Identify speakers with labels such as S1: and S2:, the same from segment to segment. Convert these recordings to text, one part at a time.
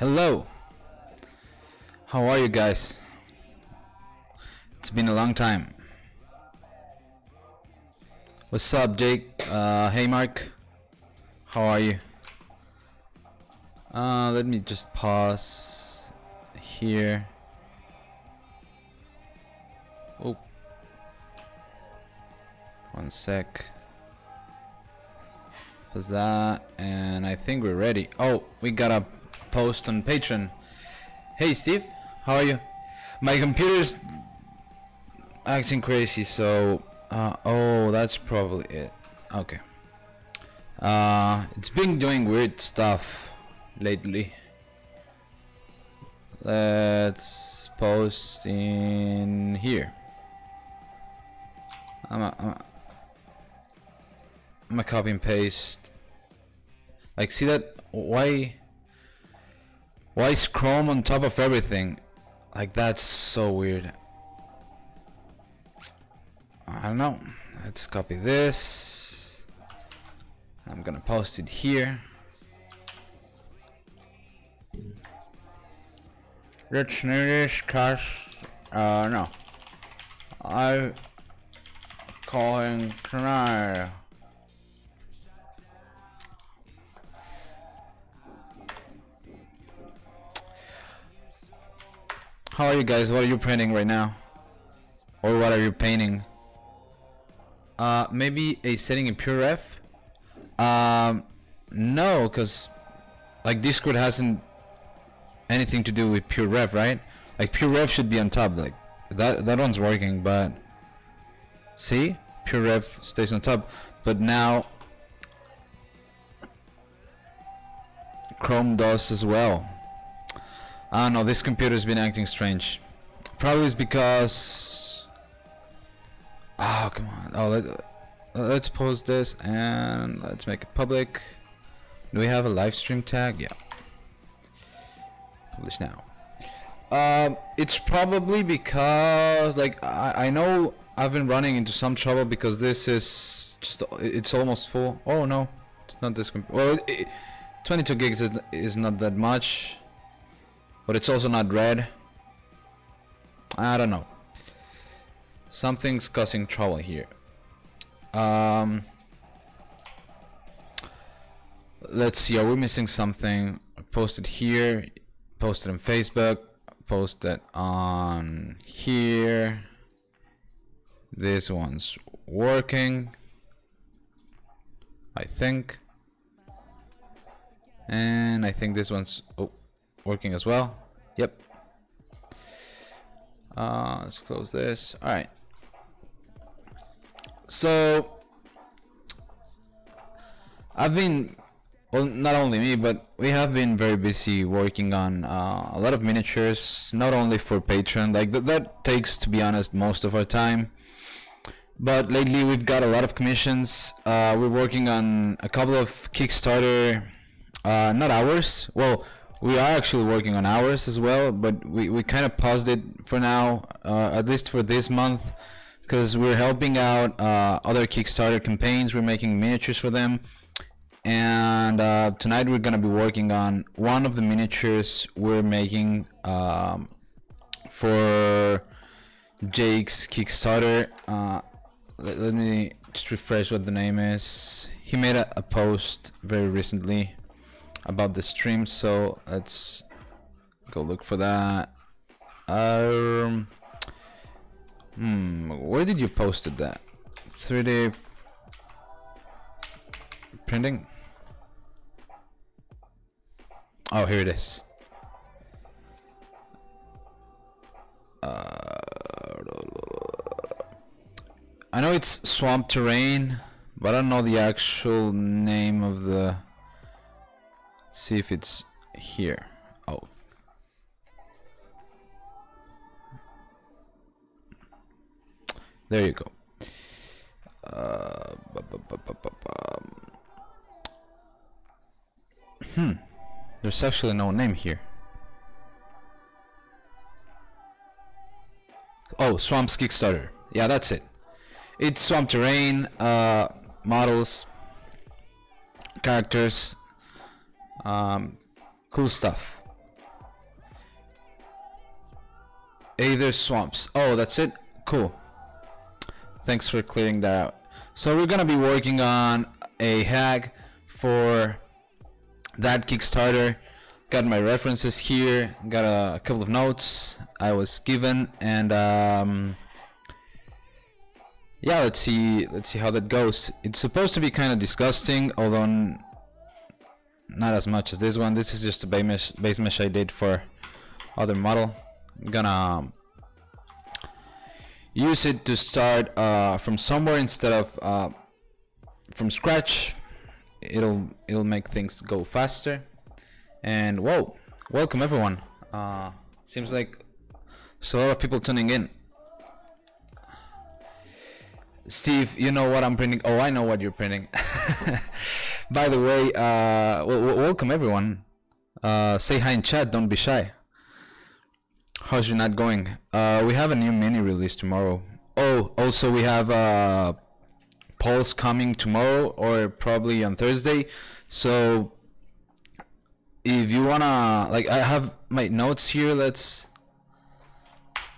S1: Hello, how are you guys? It's been a long time. What's up, Jake? Hey, Mark. How are you? Let me just pause here. Oh, one sec. Pause that, and I think we're ready. Oh, we got a post on Patreon. Hey, Steve, how are you? My computer's acting crazy, so oh, that's probably it. Okay. It's been doing weird stuff lately. Let's post in here. I'm a copy and paste. Like, see that? Why is Chrome on top of everything? Like, that's so weird. I don't know. Let's copy this. I'm gonna post it here. Let's name this cause no. I calling tonight. How are you guys? What are you printing right now? Or what are you painting? Maybe a setting in PureRef? No, because like Discord hasn't anything to do with PureRef, right? Like PureRef should be on top, like that one's working, but see? PureRef stays on top, but now Chrome does as well. I don't know, this computer's been acting strange. Probably it's because... Oh, come on. Oh, let's post this and let's make it public. Do we have a live stream tag? Yeah. Publish now. It's probably because, like, I know I've been running into some trouble because this is just... It's almost full. Oh, no. It's not this computer. Well, 22 gigs is not that much. But it's also not red. I don't know. Something's causing trouble here. Let's see. Are we missing something? Posted here. Posted on Facebook. Posted on here. This one's working, I think. And I think this one's working as well. Yep. Let's close this. All right. So I've been, well, not only me, but we have been very busy working on a lot of miniatures, not only for Patreon. Like that takes, to be honest, most of our time. But lately we've got a lot of commissions. We're working on a couple of Kickstarter, not ours. Well, we are actually working on ours as well, but we kind of paused it for now, at least for this month, because we're helping out other Kickstarter campaigns. We're making miniatures for them, and tonight we're gonna be working on one of the miniatures we're making for Jake's Kickstarter. Let me just refresh what the name is. He made a post very recently about the stream, so let's go look for that. Where did you posted that? 3D printing? Oh, here it is. I know it's Swamp Terrain, but I don't know the actual name of the... See if it's here. Oh. There you go. There's actually no name here. Oh, Swamp's Kickstarter. Yeah, that's it. It's Swamp Terrain, models, characters, cool stuff. Aether swamps. Oh, that's it? Cool. Thanks for clearing that out. So we're gonna be working on a hack for that Kickstarter. Got my references here, got a couple of notes I was given, and yeah, let's see how that goes. It's supposed to be kind of disgusting, although not as much as this one. This is just a base mesh I did for other model. I'm gonna use it to start from somewhere instead of from scratch. It'll make things go faster. And whoa, welcome everyone. Seems like there's a lot of people tuning in. Steve, you know what I'm printing? Oh, I know what you're printing. By the way, welcome everyone. Say hi in chat, don't be shy. How's your night going? We have a new mini release tomorrow. Oh, also we have polls coming tomorrow or probably on Thursday. So if you wanna, like, I have my notes here.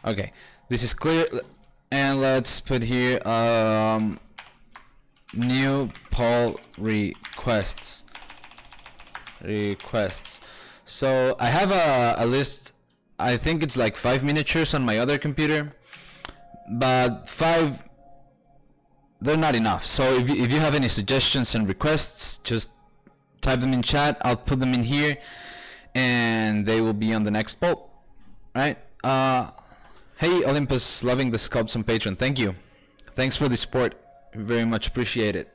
S1: Okay, this is clear, and let's put here new poll requests. So I have a list. I think it's like 5 miniatures on my other computer, but 5, they're not enough. So if you have any suggestions and requests, just type them in chat. I'll put them in here and they will be on the next poll. Right? Hey Olympus, loving the sculpts on Patreon. Thank you. Thanks for the support. Very much appreciate it.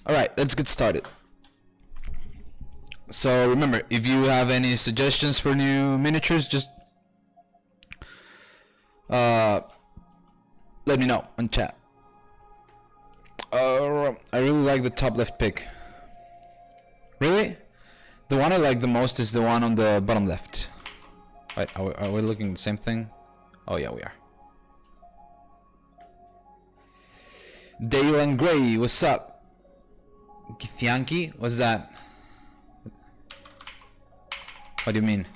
S1: Alright, let's get started. So remember, if you have any suggestions for new miniatures, just let me know on chat. I really like the top left pick. Really? The one I like the most is the one on the bottom left. Wait, are we looking at the same thing? Oh yeah, we are. Dale and Gray, what's up? Githyanki? What's that? What do you mean?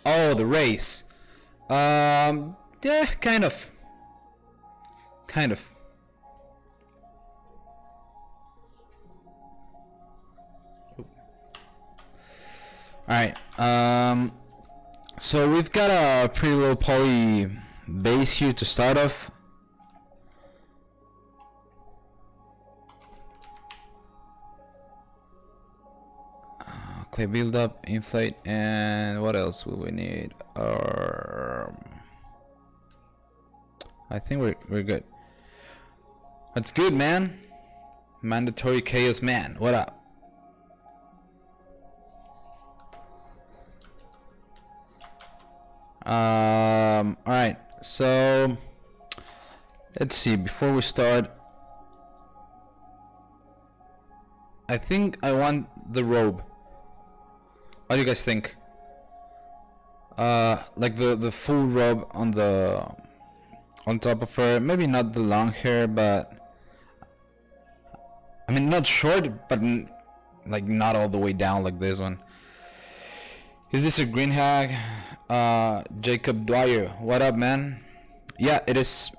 S1: Oh, the race. Yeah, kind of. Alright, so we've got a pretty low poly base here to start off. Clay build up, inflate, and what else will we need? I think we're good. That's good, man. Mandatory chaos man, what up? Alright, so let's see, before we start, I think I want the robe. What do you guys think? Like the full robe on top of her. Maybe not the long hair, but I mean not short, but like not all the way down like this one. Is this a green hag? Jacob Dwyer, what up, man? Yeah, it is.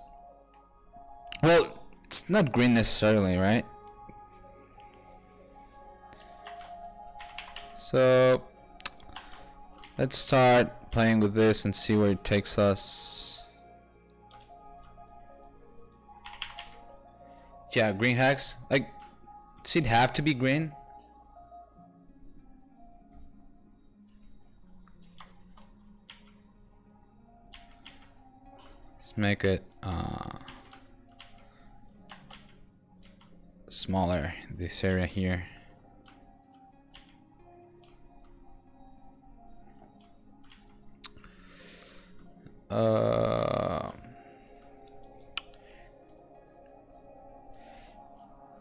S1: Well, it's not green necessarily, right? So let's start playing with this and see where it takes us. Yeah, green hacks. Like, does it have to be green? Let's make it smaller, this area here.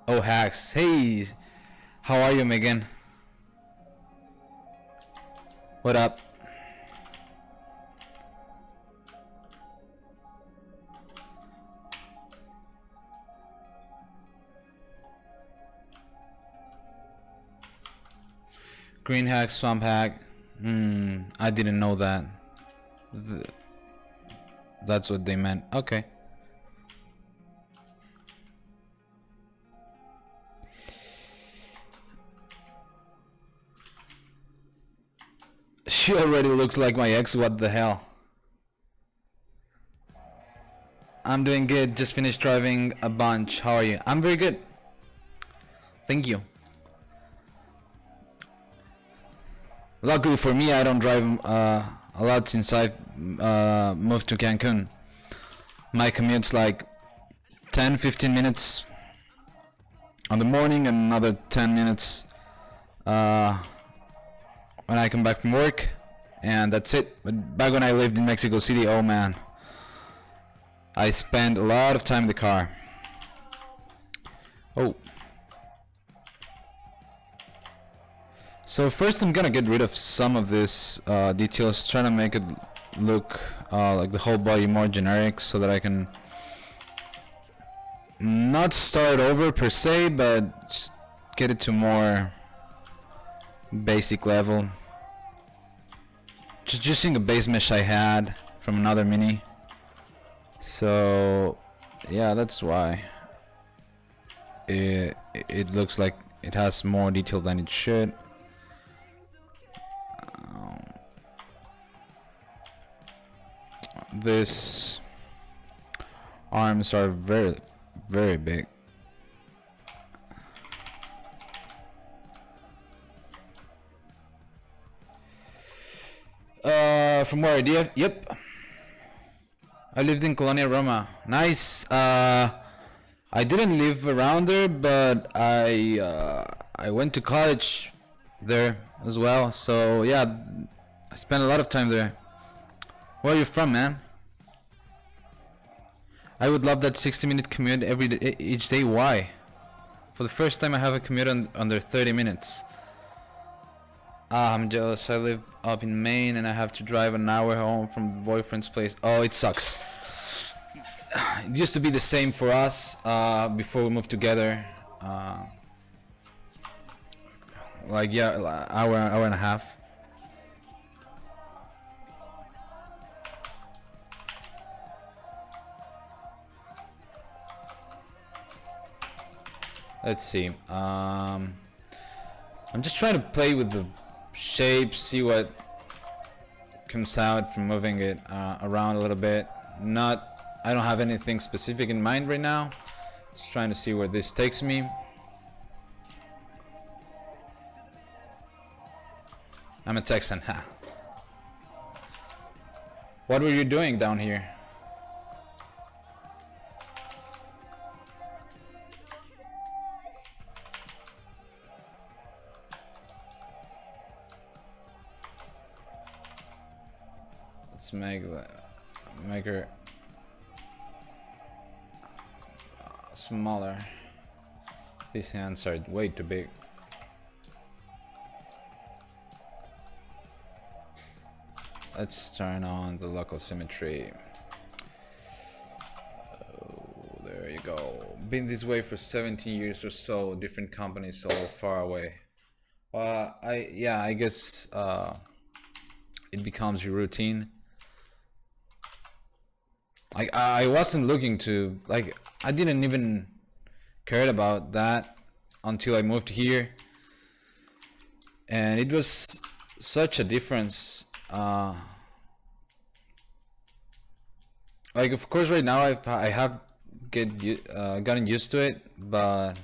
S1: Oh, hacks. Hey, how are you, Megan? What up? Green hack, swamp hack. I didn't know that. That's what they meant. Okay. She already looks like my ex, what the hell? I'm doing good, just finished driving a bunch. How are you? I'm very good. Thank you. Luckily for me, I don't drive a lot since I've moved to Cancun. My commute's like 10-15 minutes on the morning and another 10 minutes when I come back from work, and that's it. But back when I lived in Mexico City, oh man, I spent a lot of time in the car. Oh. So first I'm gonna get rid of some of this details, trying to make it look like the whole body more generic, so that I can not start over per se, but just get it to more basic level. Just using a base mesh I had from another mini. So yeah, that's why it looks like it has more detail than it should. These arms are very, very big. From where? Yep. I lived in Colonia Roma. Nice. I didn't live around there, but I went to college there as well. So yeah, I spent a lot of time there. Where are you from, man? I would love that 60-minute commute every day, each day. Why? For the first time I have a commute under 30 minutes. I'm jealous. I live up in Maine and I have to drive an hour home from boyfriend's place. Oh, it sucks. It used to be the same for us before we moved together. Like yeah, hour and a half. Let's see. I'm just trying to play with the shape, see what comes out from moving it around a little bit. I don't have anything specific in mind right now. Just trying to see where this takes me. I'm a Texan, ha. What were you doing down here? Let's make her smaller. These hands are way too big. Let's turn on the local symmetry. Oh, there you go. Been this way for 17 years or so. Different companies all far away. I guess it becomes your routine. I wasn't looking to, like, I didn't even care about that until I moved here, and it was such a difference. Like, of course right now I have gotten used to it, but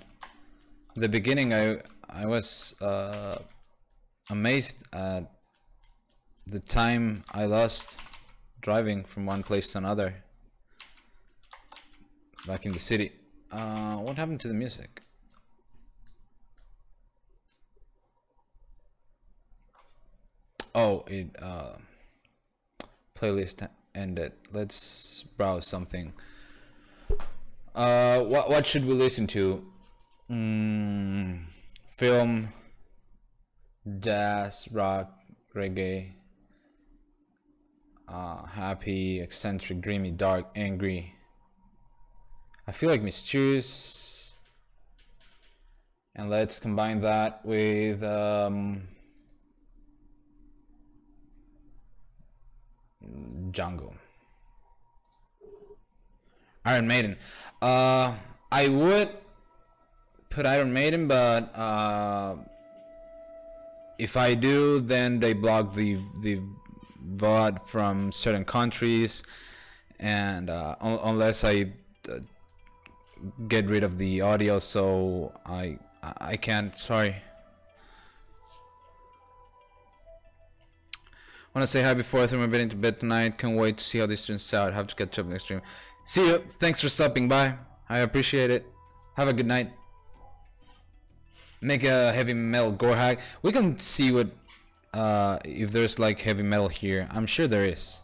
S1: the beginning I was amazed at the time I lost driving from one place to another back in the city. What happened to the music? Oh, it playlist ended. Let's browse something. What should we listen to? Film, jazz, rock, reggae, happy, eccentric, dreamy, dark, angry. I feel like mysterious, and let's combine that with jungle. Iron Maiden. I would put Iron Maiden, but if I do, then they block the VOD from certain countries, and unless I get rid of the audio, so I can't. Sorry. Want to say hi before I throw my bed into bed tonight. Can't wait to see how this turns out. Have to catch up next stream. See you. Thanks for stopping by. I appreciate it. Have a good night. Make a heavy metal gore hack. We can see what if there's like heavy metal here. I'm sure there is.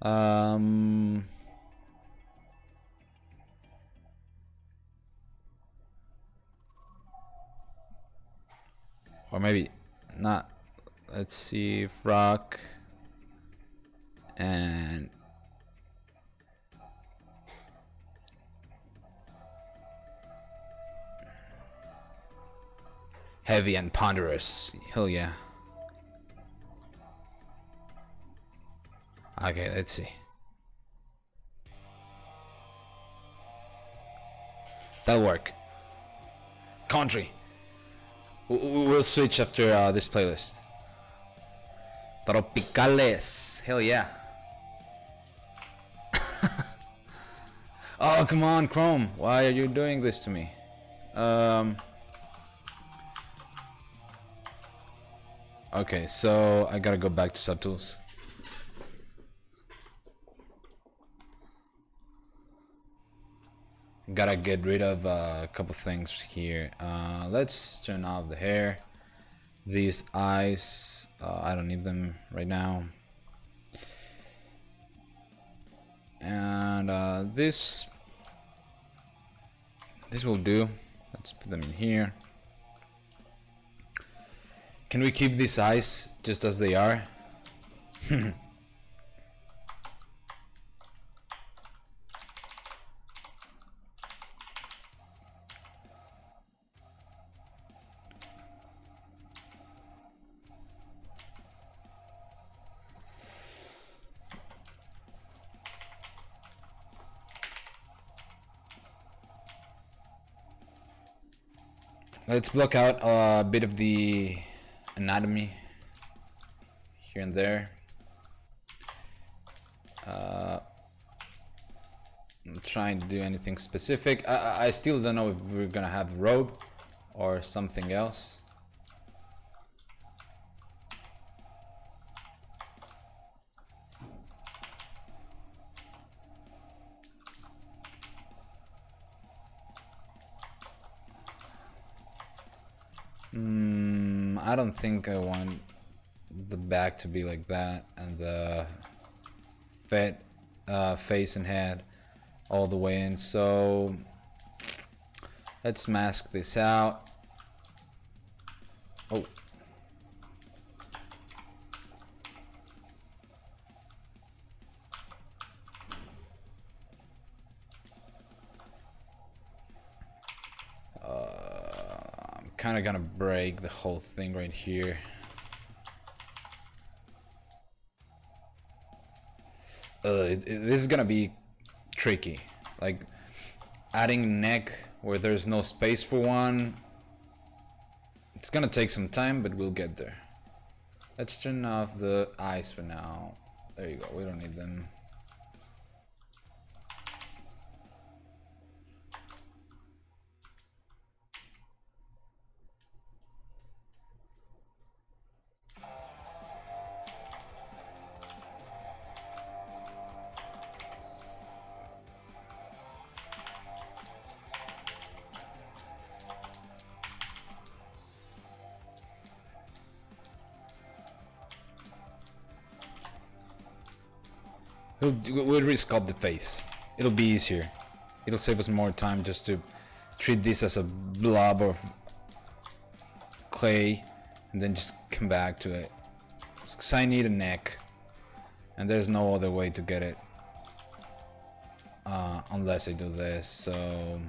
S1: Or maybe not. Let's see if rock and heavy and ponderous. Hell yeah. Okay, let's see. That'll work. Country. We'll switch after this playlist. Tropicales. Hell yeah. Oh, come on, Chrome. Why are you doing this to me? Okay, so I gotta go back to subtools. Gotta get rid of a couple things here. Let's turn off the hair. These eyes, I don't need them right now. And this will do. Let's put them in here. Can we keep these eyes just as they are? Let's block out a bit of the anatomy here and there. I'm trying to do anything specific. I still don't know if we're gonna have the robe or something else. I don't think I want the back to be like that and the face and head all the way in, so let's mask this out. Oh, kind of gonna break the whole thing right here. This is gonna be tricky, like adding neck where there's no space for one. It's gonna take some time, but we'll get there. Let's turn off the eyes for now. There you go, we don't need them. We'll resculpt the face. It'll be easier. It'll save us more time just to treat this as a blob of clay and then just come back to it. Because I need a neck and there's no other way to get it unless I do this. So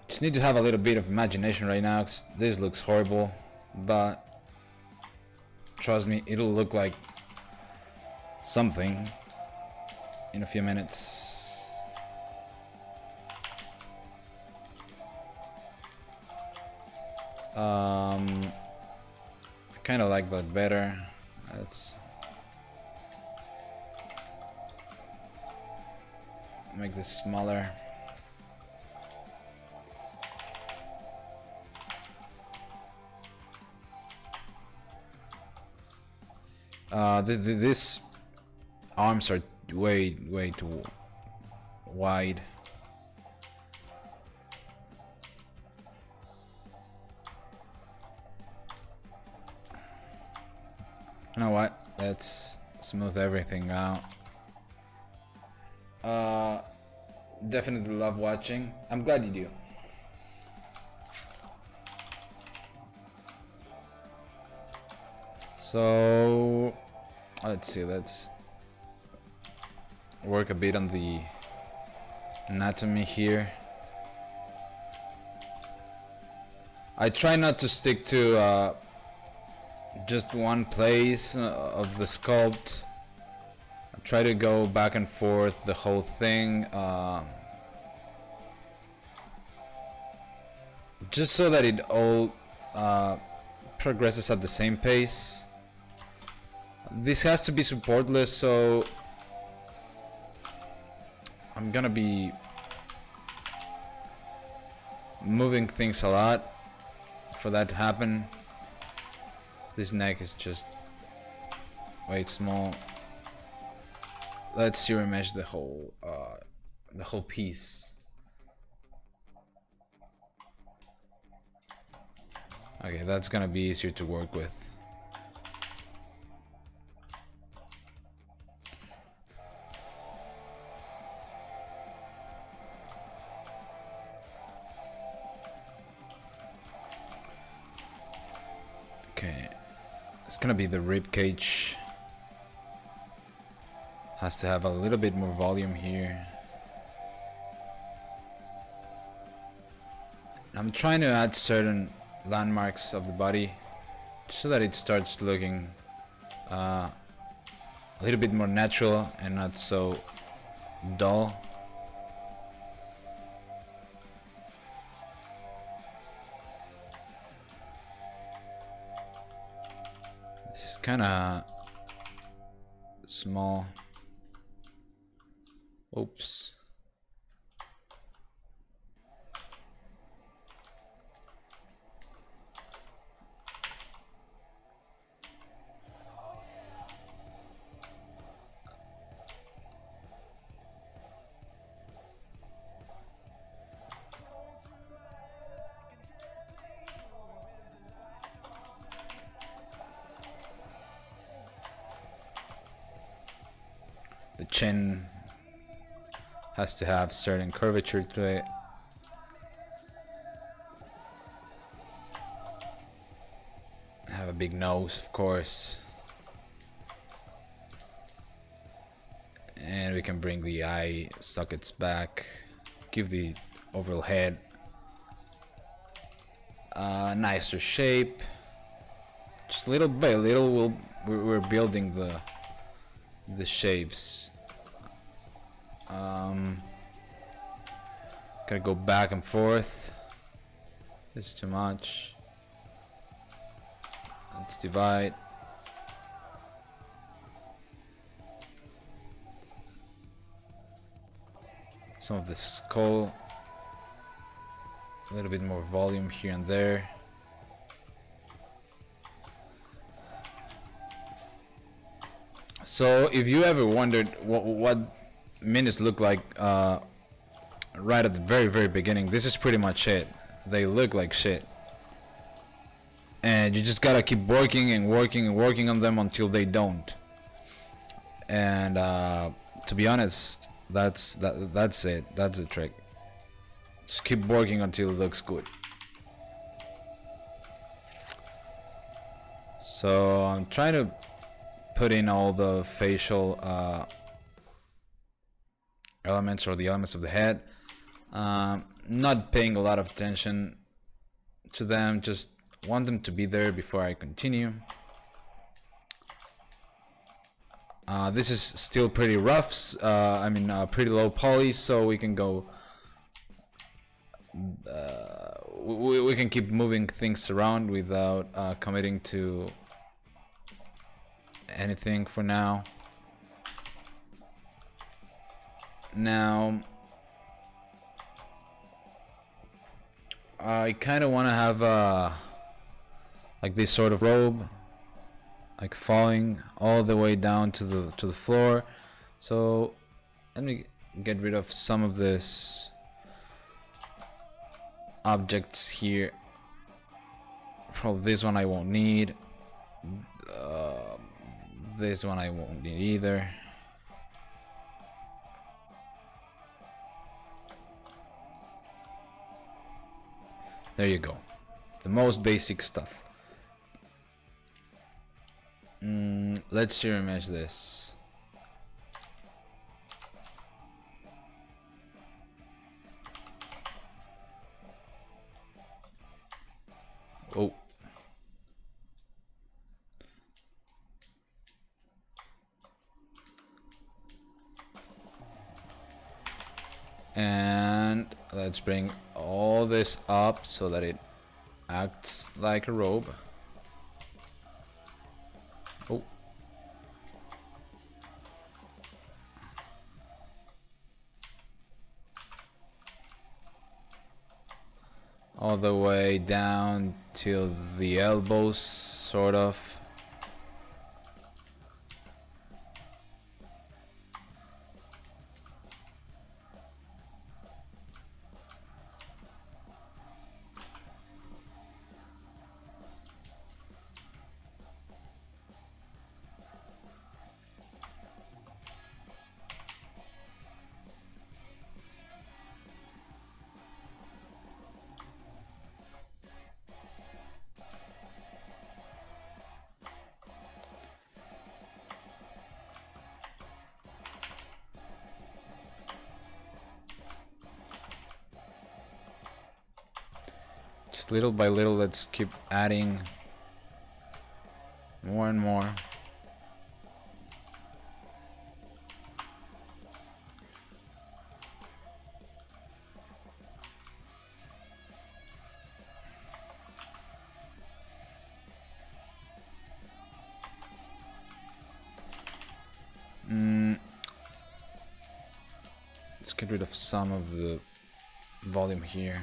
S1: just need to have a little bit of imagination right now because this looks horrible, but trust me, it'll look like something in a few minutes. I kind of like that better. Let's make this smaller. These arms are way too wide. You know what? Let's smooth everything out. Definitely love watching. I'm glad you do. So let's see, let's work a bit on the anatomy here. I try not to stick to just one place of the sculpt. I try to go back and forth the whole thing, just so that it all progresses at the same pace. This has to be supportless, so I'm gonna be moving things a lot for that to happen. This neck is just way too small. Let's zero mesh the whole piece. Okay, that's gonna be easier to work with. Okay, it's gonna be the rib cage. Has to have a little bit more volume here. I'm trying to add certain landmarks of the body so that it starts looking a little bit more natural and not so dull. This is kind of small. Oops. The chin has to have certain curvature to it. Have a big nose, of course. And we can bring the eye sockets back. Give the overall head a nicer shape. Just little by little we're building the shapes. Gotta go back and forth. This is too much. Let's divide. Some of the skull. A little bit more volume here and there. So if you ever wondered what minis look like right at the very beginning, this is pretty much it. They look like shit, and you just gotta keep working and working and working on them until they don't. And to be honest, that's it. That's the trick. Just keep working until it looks good. So I'm trying to put in all the facial elements, or the elements of the head. Not paying a lot of attention to them, just want them to be there before I continue. This is still pretty rough, I mean pretty low poly, so we can go we can keep moving things around without committing to anything for now. Now I kind of want to have like this sort of robe, like falling all the way down to the floor. So let me get rid of some of this objects here. Probably this one I won't need. This one I won't need either. There you go. The most basic stuff. Let's shear mesh this. Oh. And let's bring all this up so that it acts like a robe. Oh. All the way down till the elbows, sort of. Just little by little, let's keep adding more and more. Let's get rid of some of the volume here.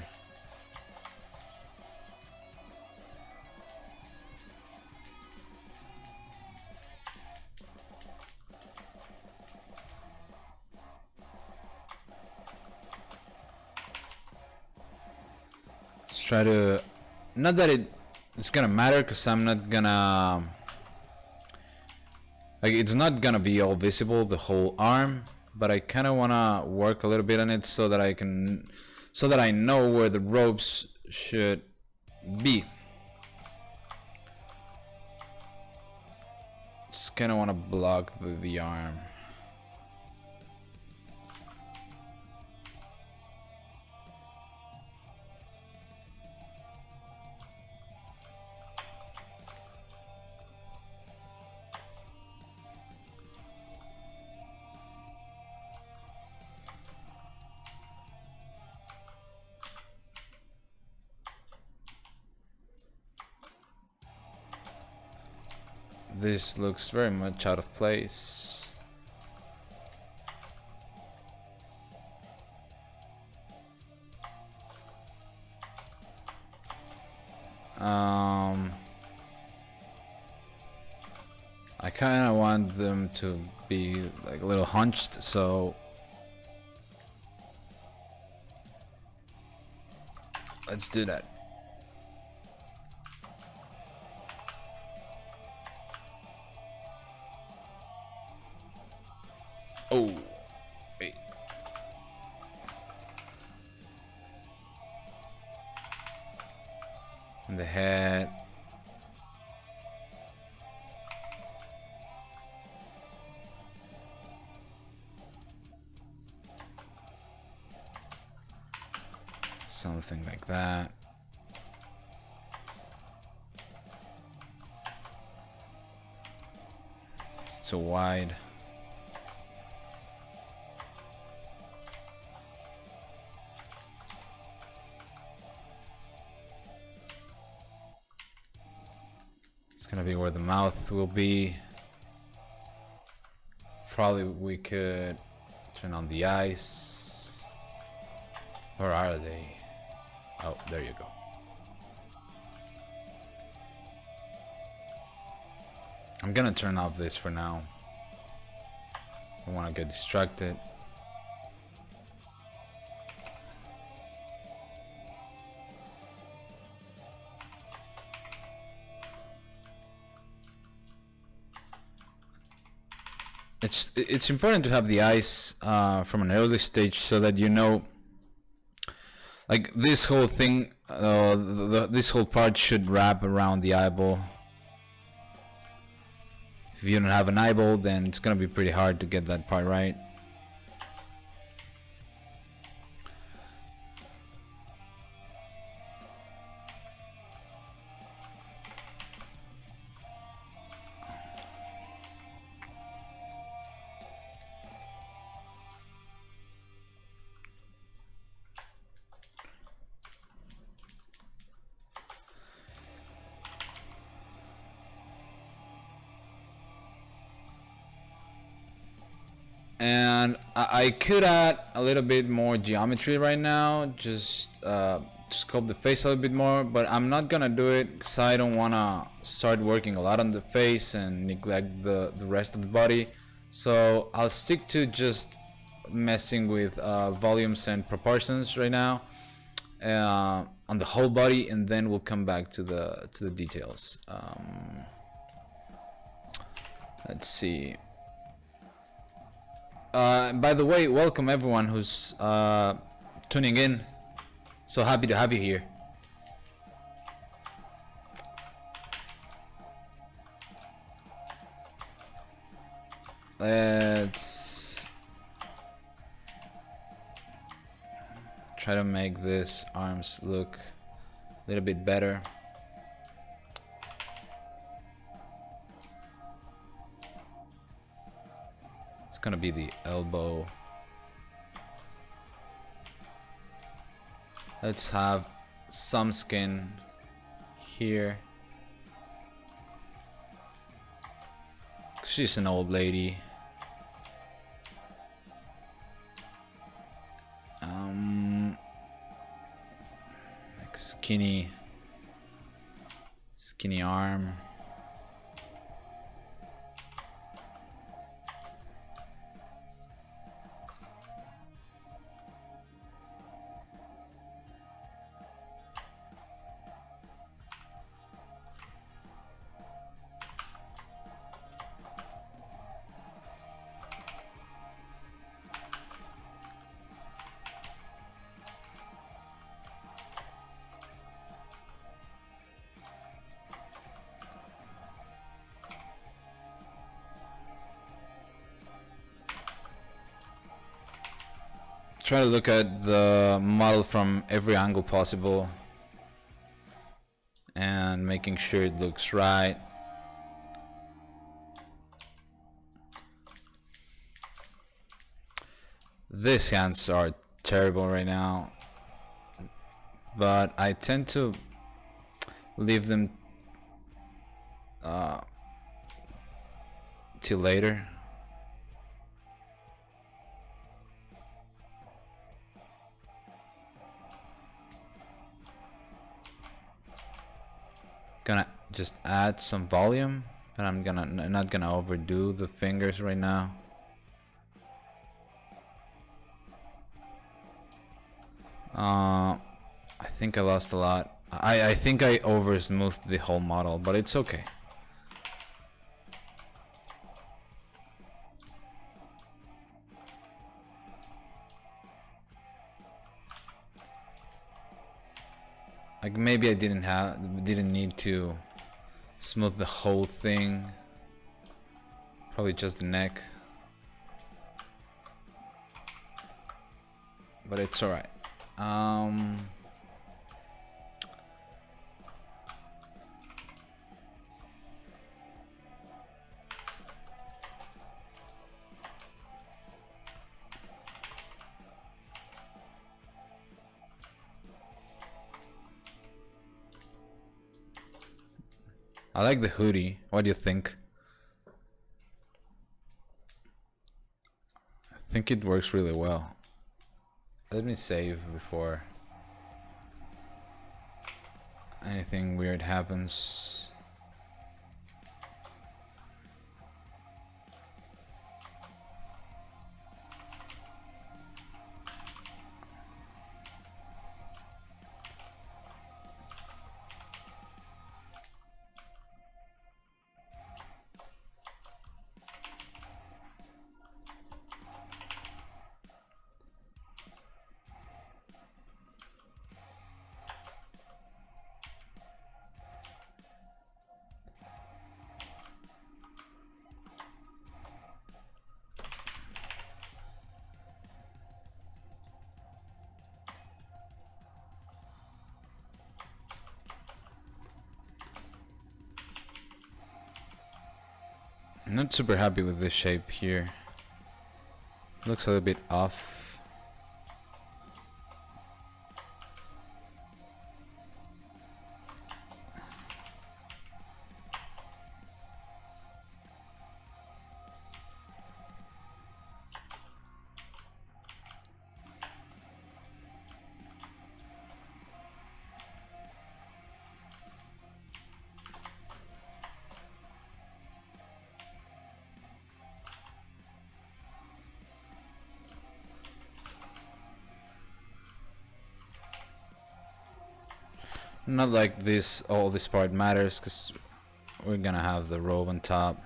S1: Let's try to, not that it's gonna matter, because I'm not gonna, like, it's not gonna be all visible, the whole arm, but I kind of wanna work a little bit on it so that I can, so that I know where the ropes should be. Just kind of want to block the arm. This looks very much out of place. I kind of want them to be like a little hunched, so let's do that. Oh, wait. And the head. Something like that. It's too wide. Gonna be where the mouth will be. Probably we could turn on the eyes. Where are they? Oh, there you go. I'm gonna turn off this for now. I don't want to get distracted. It's important to have the eyes from an early stage so that you know, like this whole thing, this whole part should wrap around the eyeball. If you don't have an eyeball, then it's gonna be pretty hard to get that part right. And I could add a little bit more geometry right now, just sculpt the face a little bit more, but I'm not gonna do it because I don't wanna start working a lot on the face and neglect the rest of the body. So I'll stick to just messing with volumes and proportions right now on the whole body, and then we'll come back to the details. Let's see. By the way, welcome everyone who's tuning in. So happy to have you here. Let's try to make this arms look a little bit better. Gonna be the elbow. Let's have some skin here. She's an old lady. Like skinny arm. Try to look at the model from every angle possible and making sure it looks right. These hands are terrible right now, but I tend to leave them till later. Gonna just add some volume, but I'm not gonna overdo the fingers right now. I think I lost a lot. I think I over smoothed the whole model, but it's okay. Like maybe I didn't need to smooth the whole thing. Probably just the neck. But it's alright. I like the hoodie. What do you think? I think it works really well. Let me save before anything weird happens. I'm not super happy with this shape here. Looks a little bit off. Not like this, all this part matters, because we're gonna have the robe on top.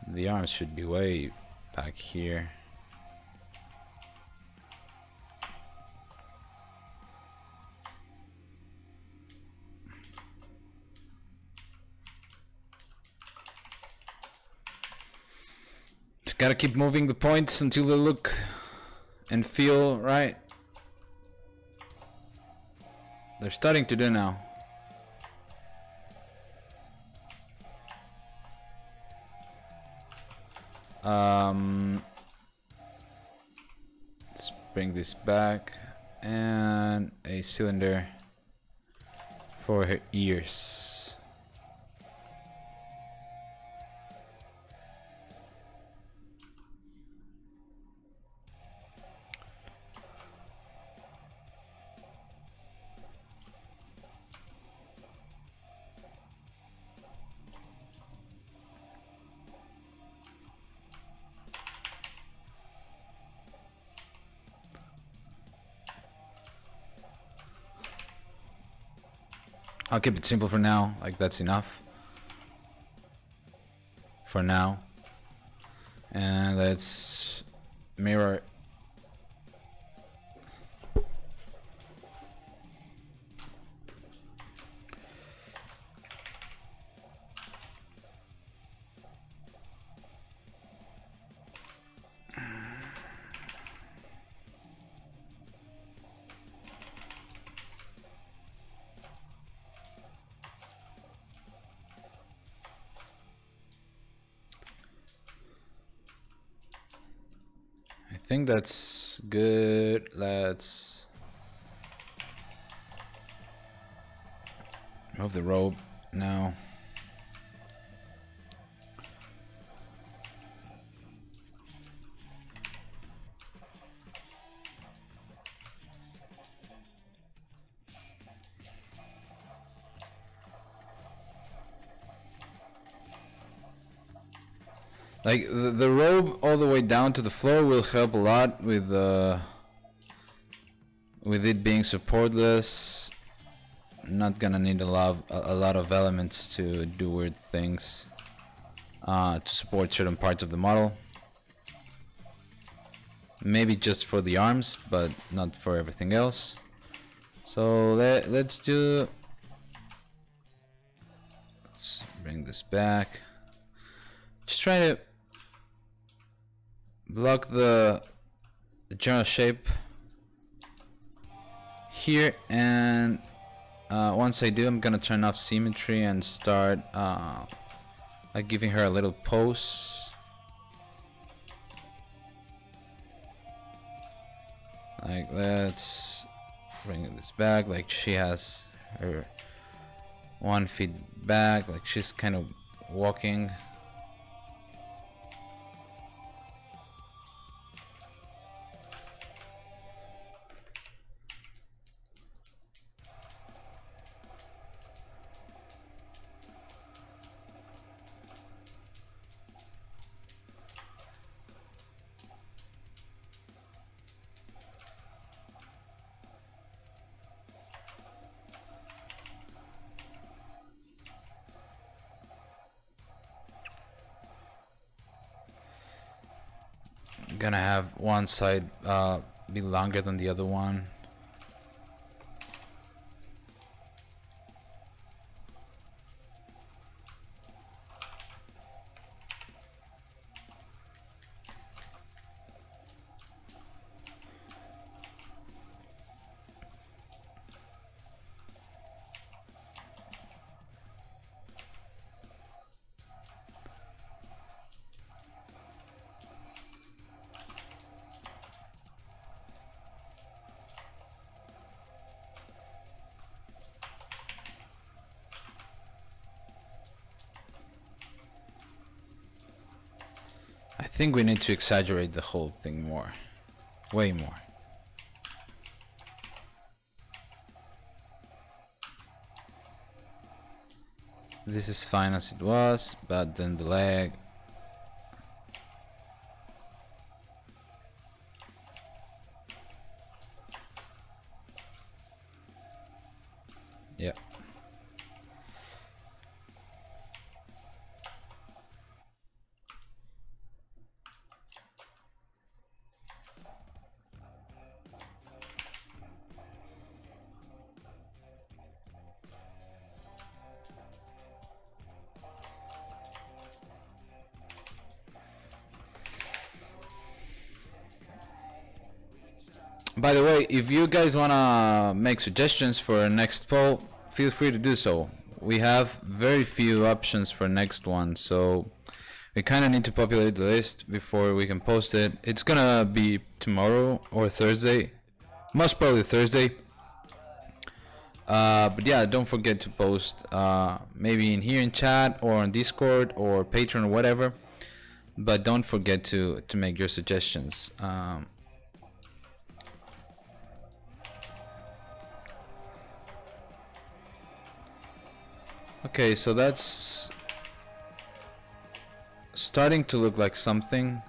S1: The arms should be way back here. Gotta keep moving the points until they look and feel right. They're starting to do now. Let's bring this back, and a cylinder for her ears. I'll keep it simple for now, like that's enough for now. And let's mirror. I think that's good. Let's move the robe now. Like the robe all the way down to the floor will help a lot with it being supportless. Not gonna need a lot of elements to do weird things to support certain parts of the model. Maybe just for the arms, but not for everything else. So let's bring this back. Just try to block the general shape here, and once I do, I'm gonna turn off symmetry and start like giving her a little pose, like let's bring this back. Like she has her 1 feet back, like she's kind of walking. Gonna have one side be longer than the other one. I think we need to exaggerate the whole thing more. Way more. This is fine as it was, but then the leg. Yeah. By the way, if you guys wanna make suggestions for our next poll, feel free to do so. We have very few options for next one, so we kind of need to populate the list before we can post it. It's gonna be tomorrow or Thursday, most probably Thursday. But yeah, don't forget to post maybe in here in chat or on Discord or Patreon or whatever. But don't forget to make your suggestions. Okay, so that's starting to look like something.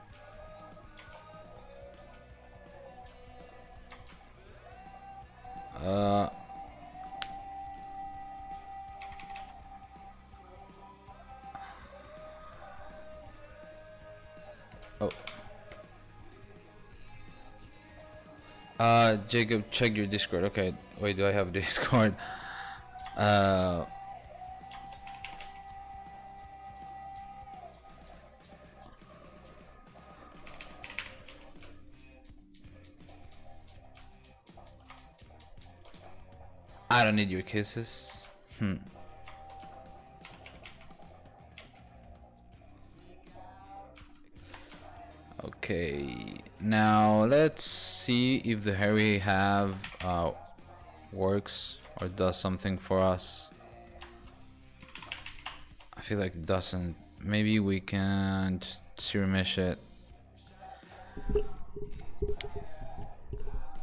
S1: Jacob, check your Discord. Okay, wait, do I have Discord? I don't need your kisses. Okay, now let's see if the hair we have works or does something for us. I feel like it doesn't. Maybe we can just serum mesh it.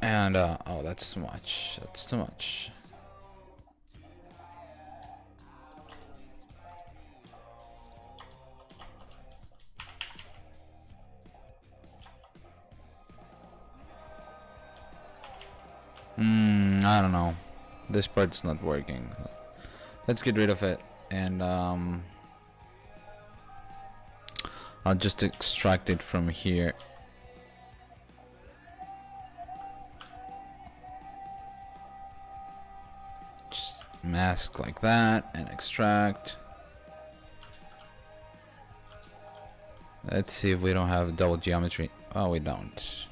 S1: And oh, that's too much. That's too much. I don't know. This part's not working. Let's get rid of it, and I'll just extract it from here. Just mask like that and extract. Let's see if we don't have double geometry. Oh, we don't.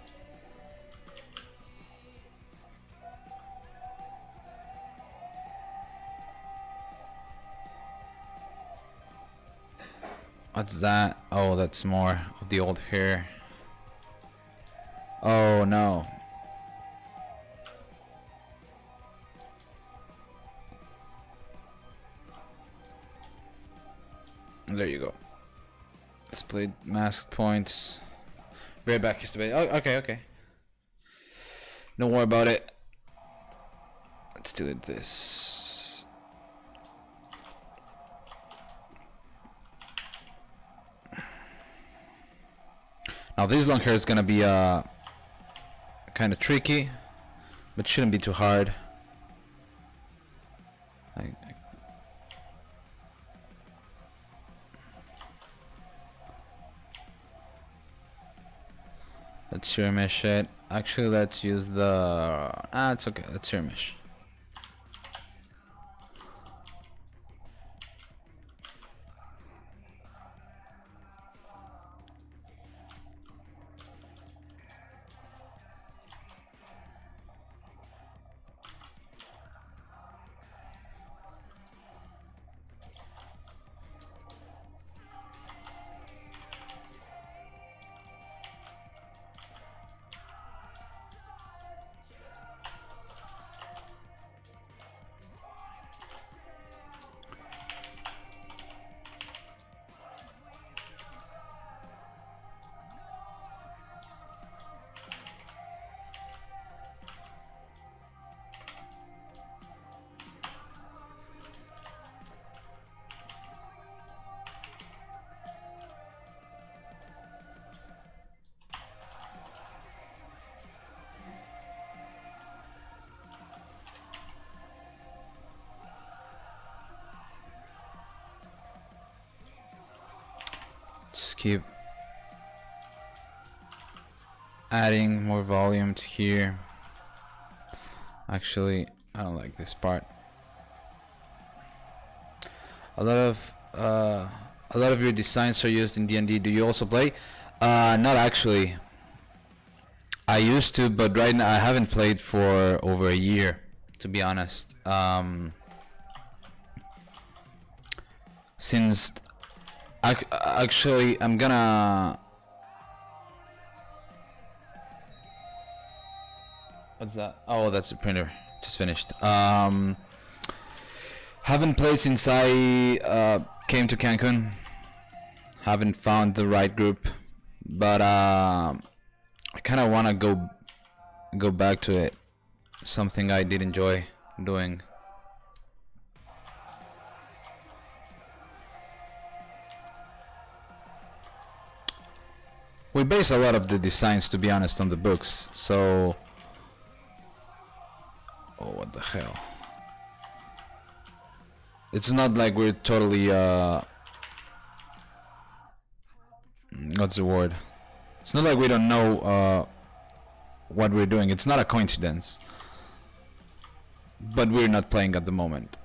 S1: What's that? Oh, that's more of the old hair. Oh no. There you go. Split mask points. Right back is the base. Oh, okay, okay. Don't worry about it. Let's delete this. Now this long hair is gonna be kind of tricky, but shouldn't be too hard. Let's shear mesh it. Actually, let's use the... it's okay. Let's shear mesh. Just keep adding more volume to here. Actually, I don't like this part. A lot of your designs are used in D&D. Do you also play? Not actually. I used to, but right now I haven't played for over a year, to be honest. Since actually I'm gonna... What's that? Oh, that's the printer. Just finished. Haven't played since I came to Cancun. Haven't found the right group, but I kind of want to go back to it. Something I did enjoy doing. We base a lot of the designs, to be honest, on the books, so... Oh, what the hell. It's not like we're totally, what's the word? It's not like we don't know, what we're doing. It's not a coincidence. But we're not playing at the moment.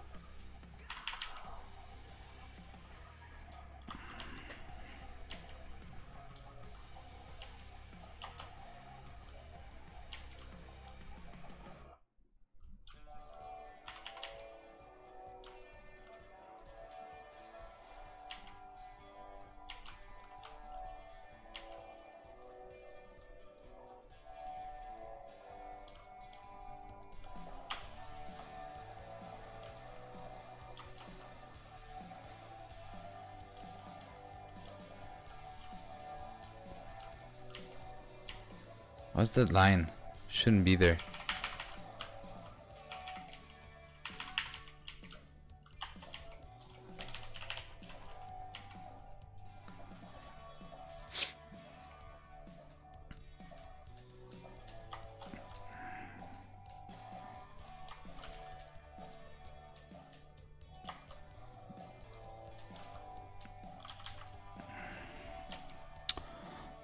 S1: What's that line? Shouldn't be there.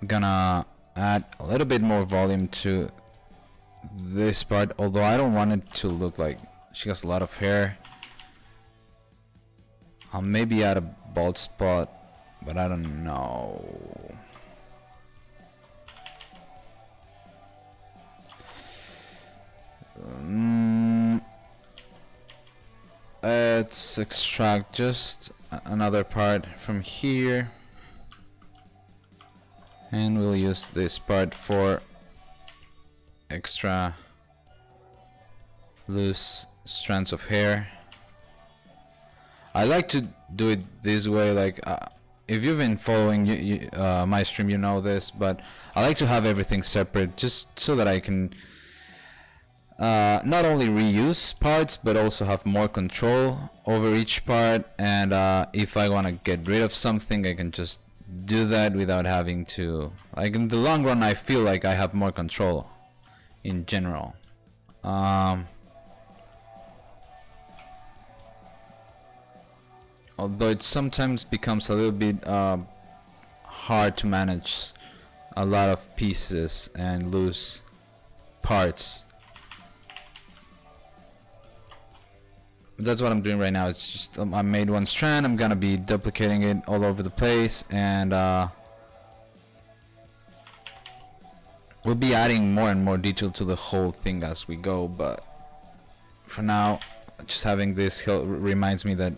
S1: I'm gonna add a little bit more volume to this part, although I don't want it to look like she has a lot of hair. I'll maybe add a bald spot, but I don't know. Let's extract just another part from here. And we'll use this part for extra loose strands of hair. I like to do it this way, like if you've been following my stream, you know this, but I like to have everything separate just so that I can not only reuse parts but also have more control over each part, and if I want to get rid of something, I can just do that without having to, like, in the long run I feel like I have more control in general. Although it sometimes becomes a little bit hard to manage a lot of pieces and loose parts. That's what I'm doing right now. It's just I made one strand, I'm gonna be duplicating it all over the place, and we'll be adding more and more detail to the whole thing as we go, but for now just having this reminds me that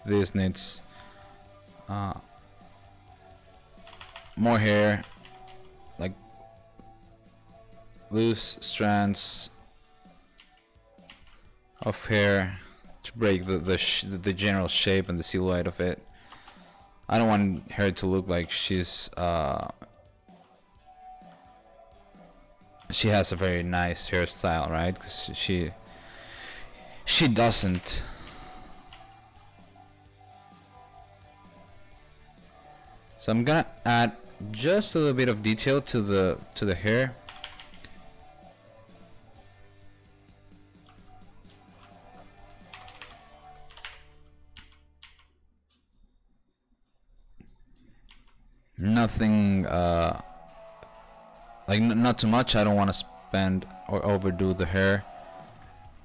S1: this needs more hair, like loose strands of hair to break the general shape and the silhouette of it. I don't want her to look like she's she has a very nice hairstyle, right? 'Cause she doesn't. So I'm gonna add just a little bit of detail to the hair. Nothing like not too much. I don't want to spend or overdo the hair.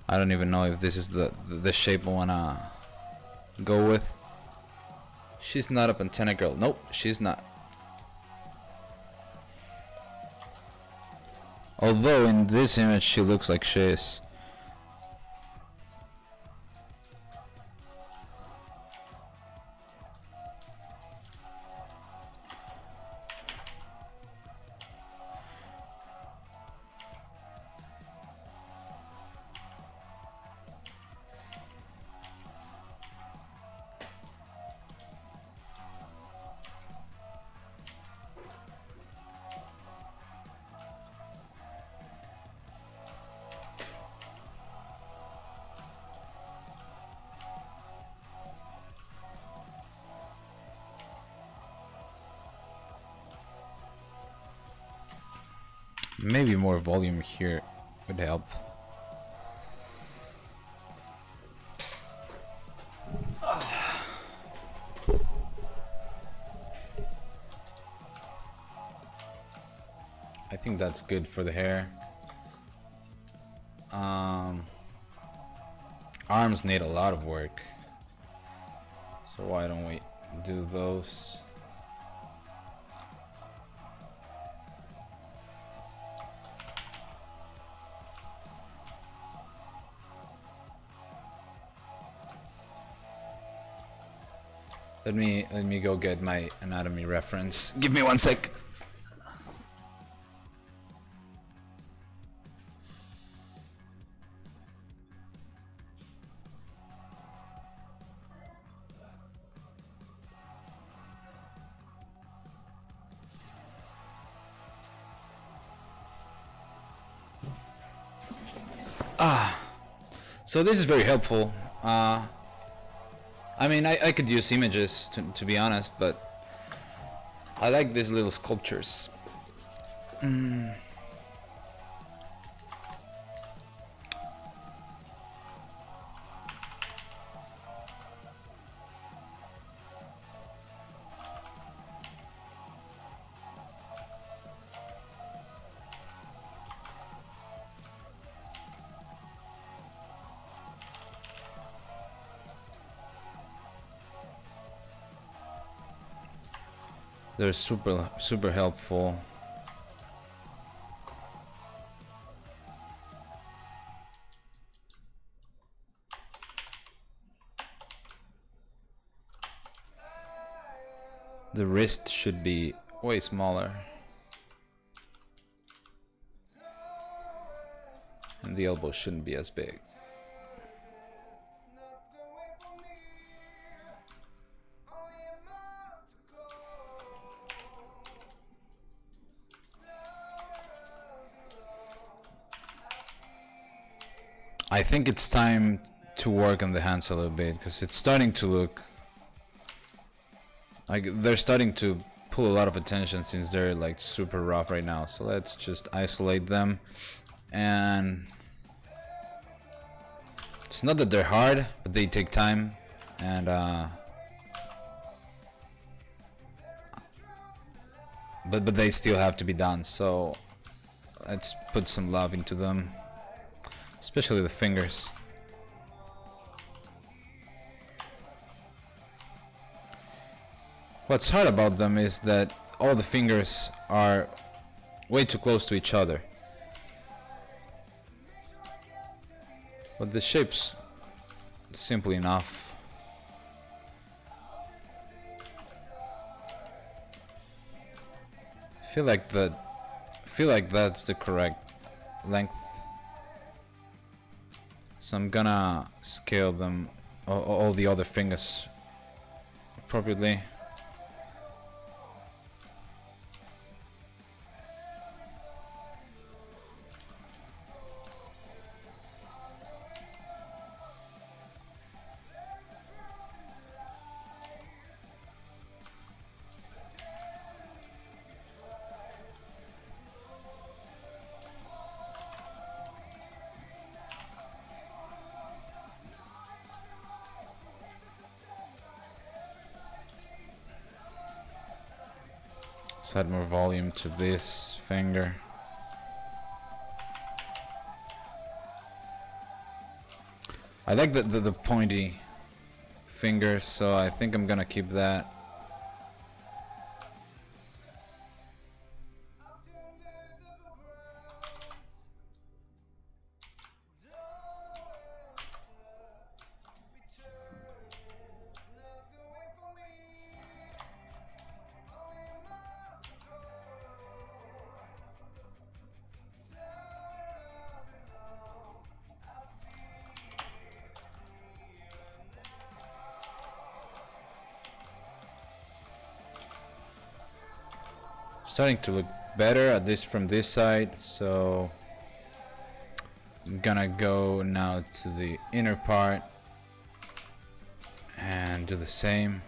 S1: I don't even know if this is the shape I wanna go with. She's not a Pantene girl. Nope, she's not. Although in this image she looks like she is. Maybe more volume here would help. I think that's good for the hair. Arms need a lot of work, so why don't we do those? Let me go get my anatomy reference. Give me one sec. So this is very helpful. I mean, I could use images to be honest, but I like these little sculptures. They're super helpful. The wrist should be way smaller. And the elbow shouldn't be as big. I think it's time to work on the hands a little bit, because it's starting to look like they're starting to pull a lot of attention since they're like super rough right now. So let's just isolate them. And it's not that they're hard, but they take time, and but they still have to be done. So let's put some love into them, especially the fingers. What's hard about them is that all the fingers are way too close to each other. But the shape's simply enough. I feel like that's the correct length. So I'm gonna scale them, all the other fingers appropriately. Let's add more volume to this finger. I like the pointy fingers, so I think I'm gonna keep that. Starting to look better, at least from this side, so I'm gonna go now to the inner part and do the same.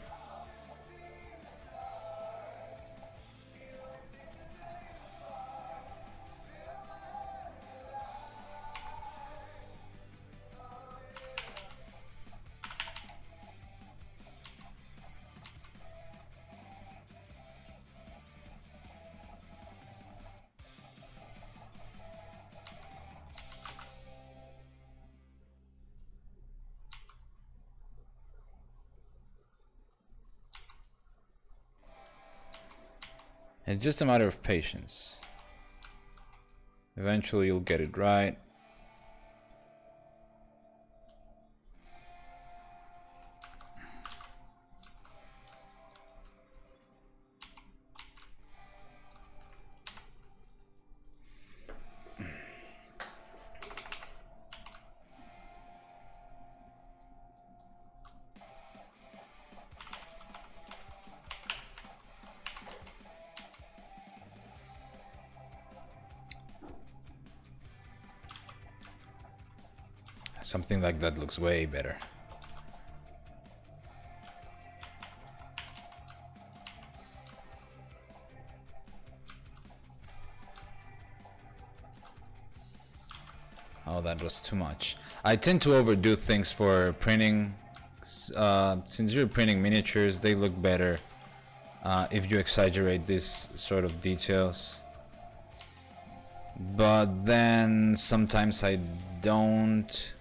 S1: It's just a matter of patience. Eventually you'll get it right. Something like that looks way better. Oh, that was too much. I tend to overdo things for printing. Since you're printing miniatures, they look better if you exaggerate these sort of details. But then sometimes I don't.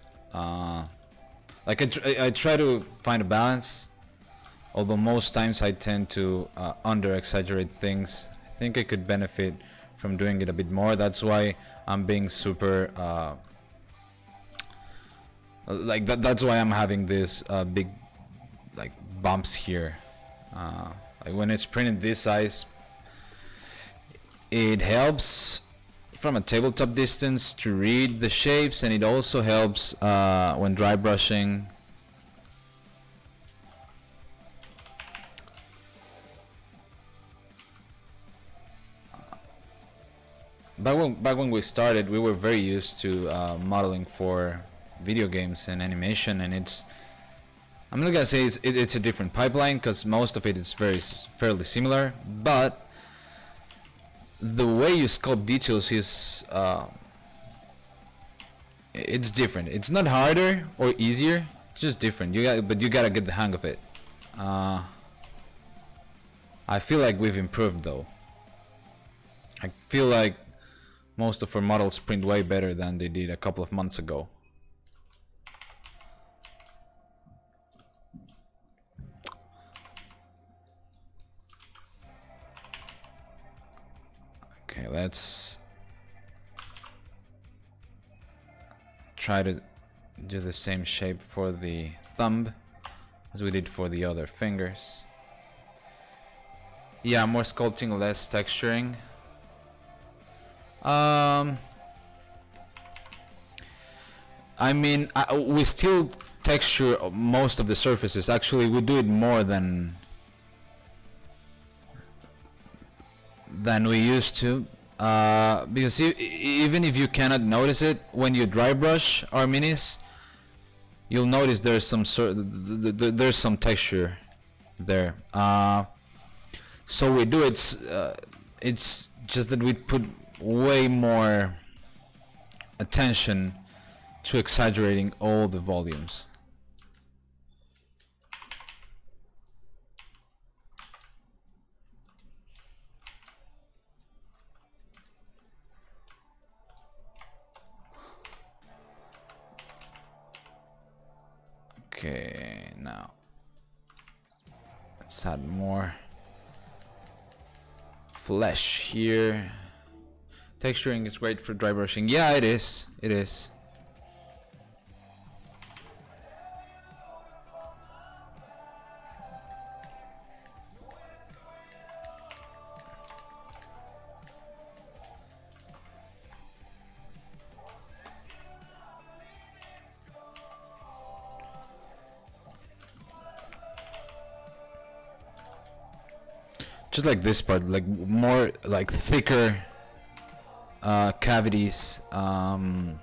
S1: Like I try to find a balance, although most times I tend to under exaggerate things. I think I could benefit from doing it a bit more. That's why I'm being super like that. That's why I'm having this big like bumps here. Like when it's printed this size, it helps from a tabletop distance to read the shapes, and it also helps when dry brushing. Back when we started, we were very used to modeling for video games and animation, and I'm not gonna say it's a different pipeline because most of it is fairly similar, but the way you sculpt details is it's different. It's not harder or easier, it's just different. But you gotta get the hang of it. I feel like we've improved though. I feel like most of our models print way better than they did a couple of months ago. Okay, let's try to do the same shape for the thumb as we did for the other fingers. Yeah, more sculpting, less texturing. I mean, we still texture most of the surfaces. Actually, we do it more than we used to, because even if you cannot notice it when you dry brush our minis, you'll notice there's some there's some texture there. So we do it's just that we put way more attention to exaggerating all the volumes. Okay, now let's add more flesh here. Texturing is great for dry brushing. Yeah, it is. It is. Just like this part, like more like thicker cavities. All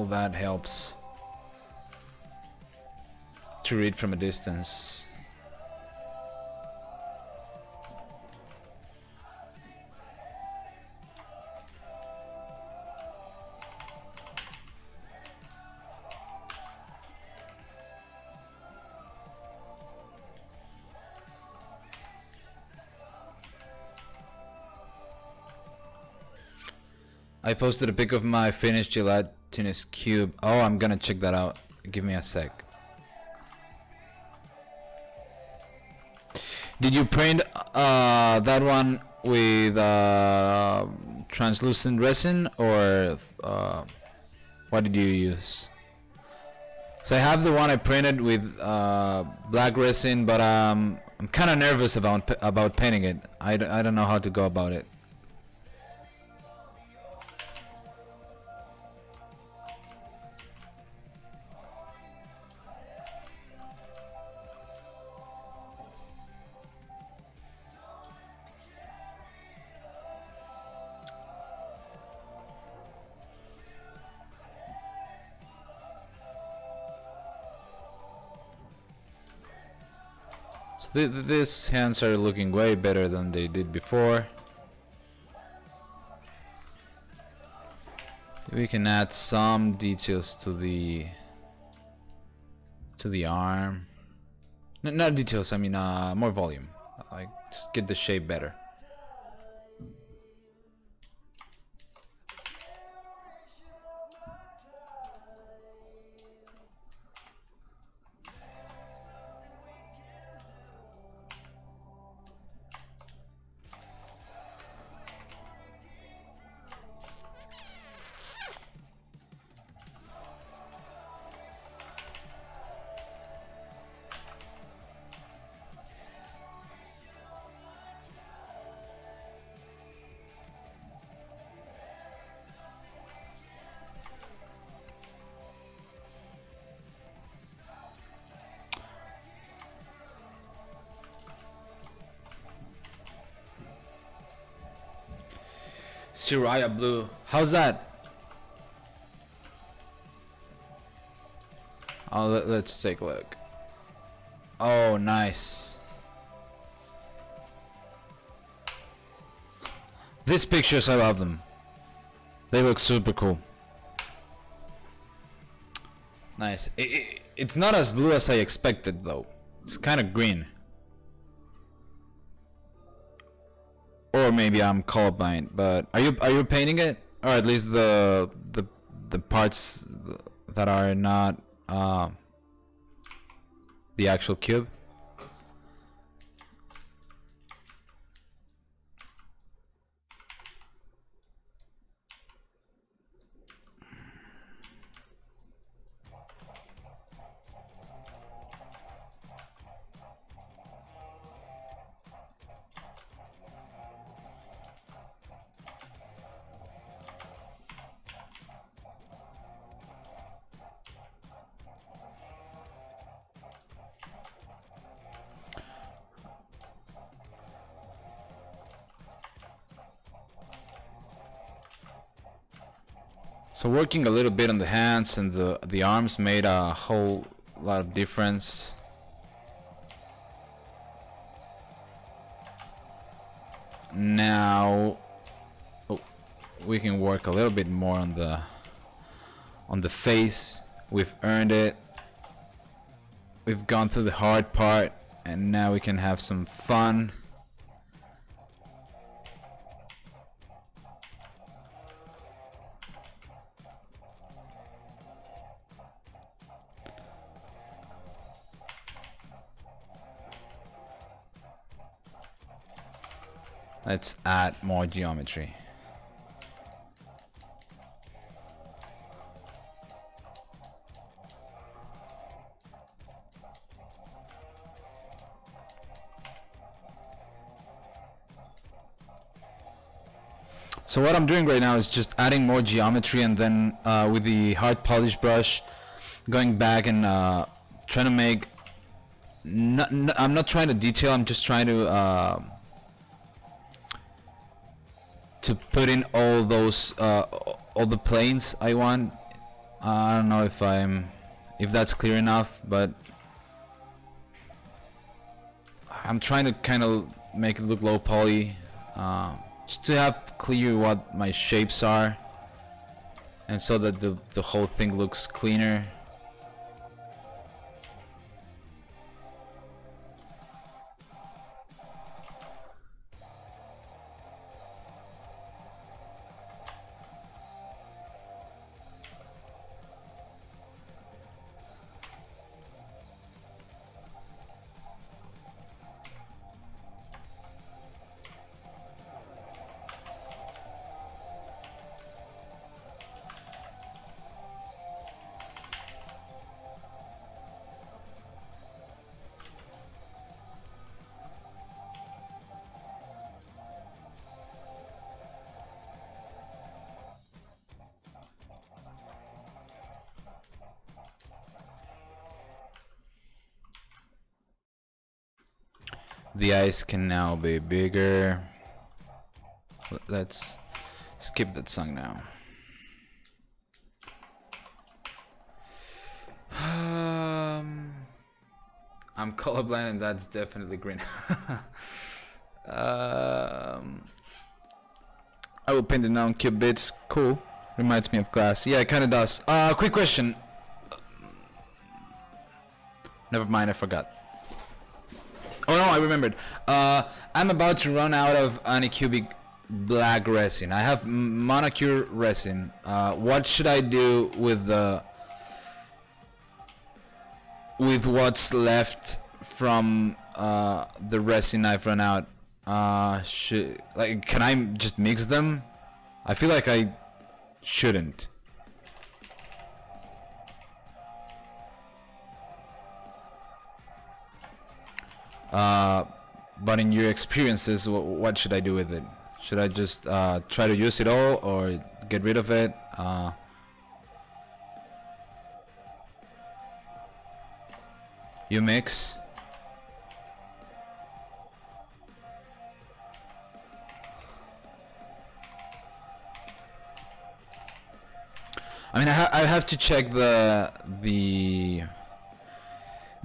S1: that helps to read from a distance. I posted a pic of my finished gelatinous cube. Oh, I'm gonna check that out. Give me a sec. Did you print that one with translucent resin, or what did you use? So I have the one I printed with black resin, but I'm kind of nervous about painting it. I don't know how to go about it. So these hands are looking way better than they did before. We can add some details to the arm. Not details, I mean more volume. Like just get the shape better. Siraya blue. How's that? Oh, let's take a look. Oh, nice. These pictures, I love them. They look super cool. Nice. It's not as blue as I expected, though. It's kind of green. Or maybe I'm colorblind. But are you painting it, or at least the parts that are not the actual cube? So working a little bit on the hands and the arms made a whole lot of difference. Now we can work a little bit more on the face. We've earned it. We've gone through the hard part, and now we can have some fun. Let's add more geometry. So what I'm doing right now is just adding more geometry, and then with the hard polish brush going back and trying to make I'm not trying to detail, I'm just trying to put in all those all the planes I want. I don't know if that's clear enough, but I'm trying to kind of make it look low poly, just to have clear what my shapes are, and so that the whole thing looks cleaner. The eyes can now be bigger. Let's skip that song now. I'm colorblind, and that's definitely green. I will paint it now on cube bits. Cool. Reminds me of glass. Yeah, it kind of does. Quick question. Never mind, I forgot. Oh no, I remembered. I'm about to run out of Anycubic black resin. I have monocure resin. What should I do with what's left from the resin I've run out? Can I just mix them? I feel like I shouldn't. But in your experiences, what should I do with it? Should I just try to use it all, or get rid of it? You mix. I mean, I have to check the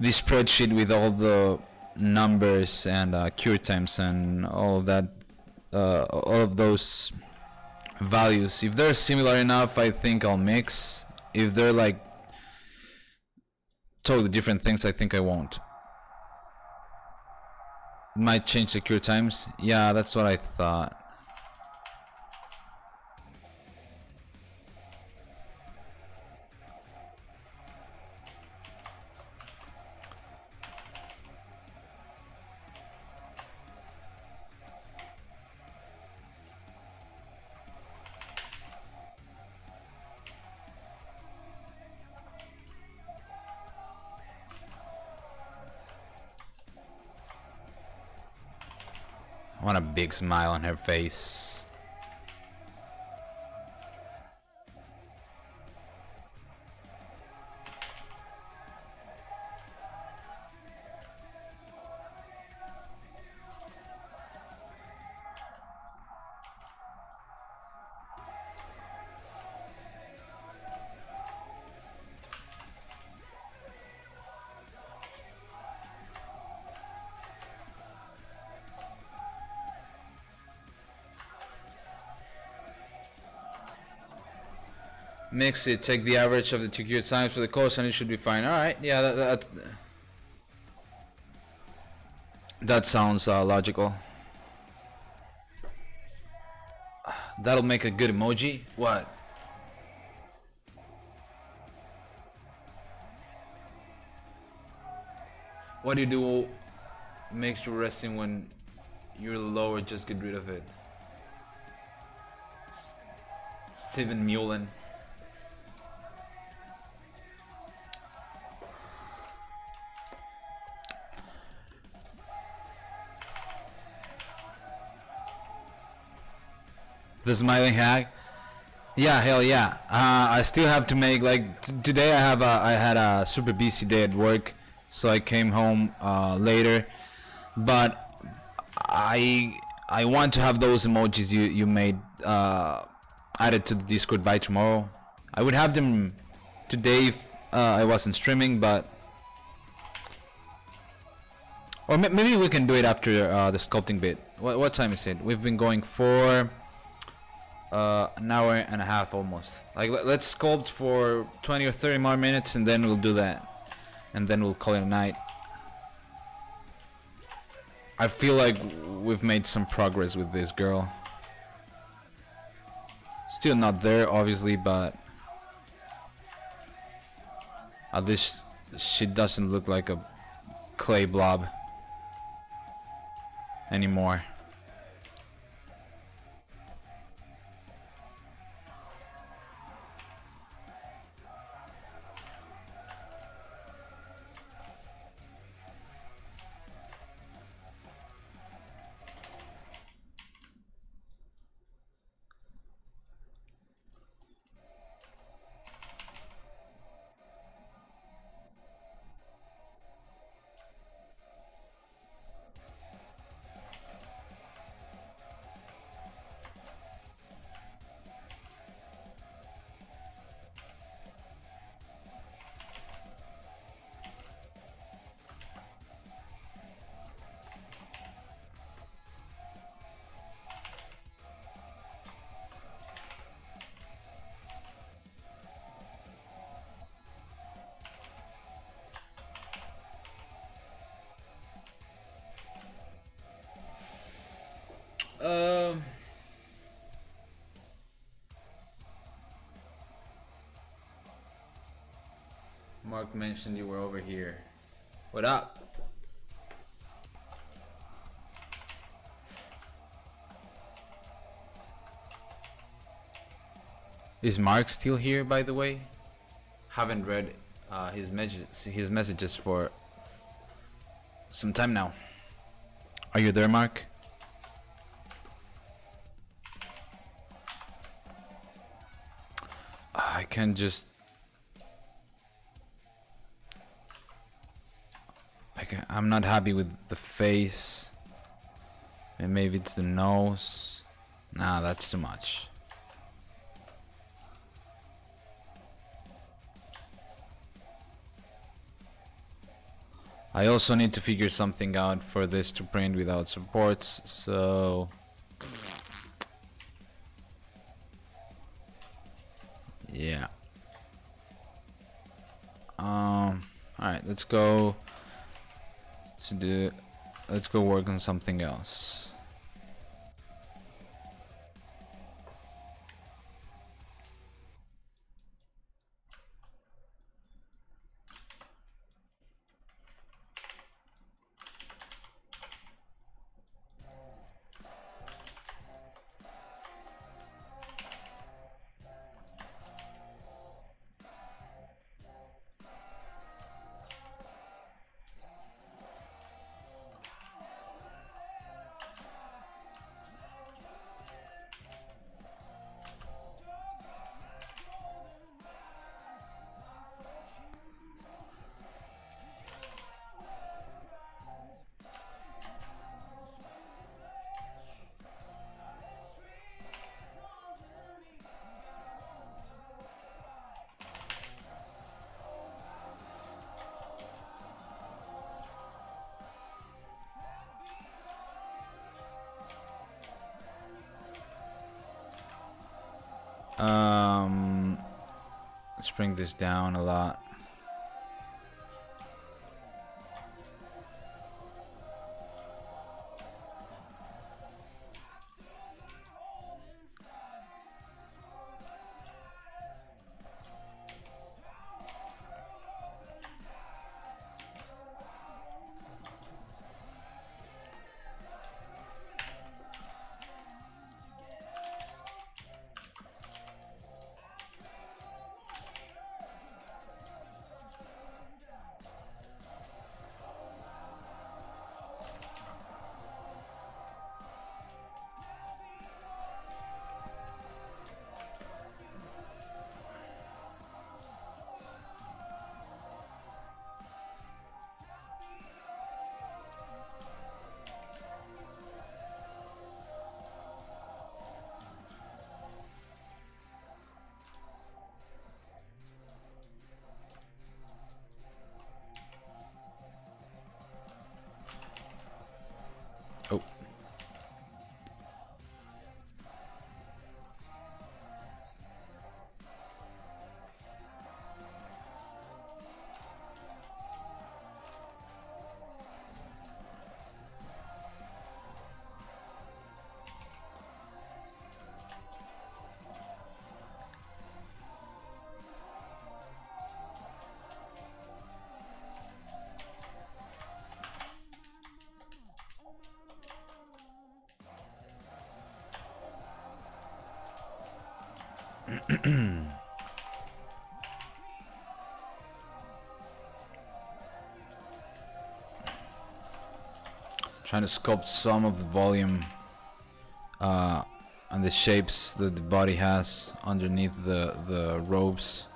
S1: spreadsheet with all the numbers and cure times and all of that, all of those values. If they're similar enough, I think I'll mix. If they're like totally different things, I think I won't. Might change the cure times. Yeah, that's what I thought. I want a big smile on her face. Mix it, take the average of the 2 cure times for the course and it should be fine. Alright, yeah, that sounds logical. That'll make a good emoji. What? What do you do makes you resting when you're low, or just get rid of it? Steven Mullen. The smiling hack. Yeah, hell yeah. I still have to make, like, today I had a super busy day at work, so I came home later. But I want to have those emojis you made added to the Discord by tomorrow. I would have them today if I wasn't streaming, but or maybe we can do it after the sculpting bit. What time is it? We've been going for an hour and a half almost. Like, let's sculpt for 20 or 30 more minutes and then we'll do that, and then we'll call it a night. I feel like we've made some progress with this girl. Still not there obviously, but at least she doesn't look like a clay blob anymore. Mark mentioned you were over here. What up? Is Mark still here, by the way? Haven't read his messages for some time now. Are you there, Mark? I can just... I'm not happy with the face. And maybe it's the nose. Nah, that's too much. I also need to figure something out for this to print without supports, so yeah. Alright, let's go work on something else. Let's bring this down a lot. Oh. Trying to sculpt some of the volume and the shapes that the body has underneath the robes.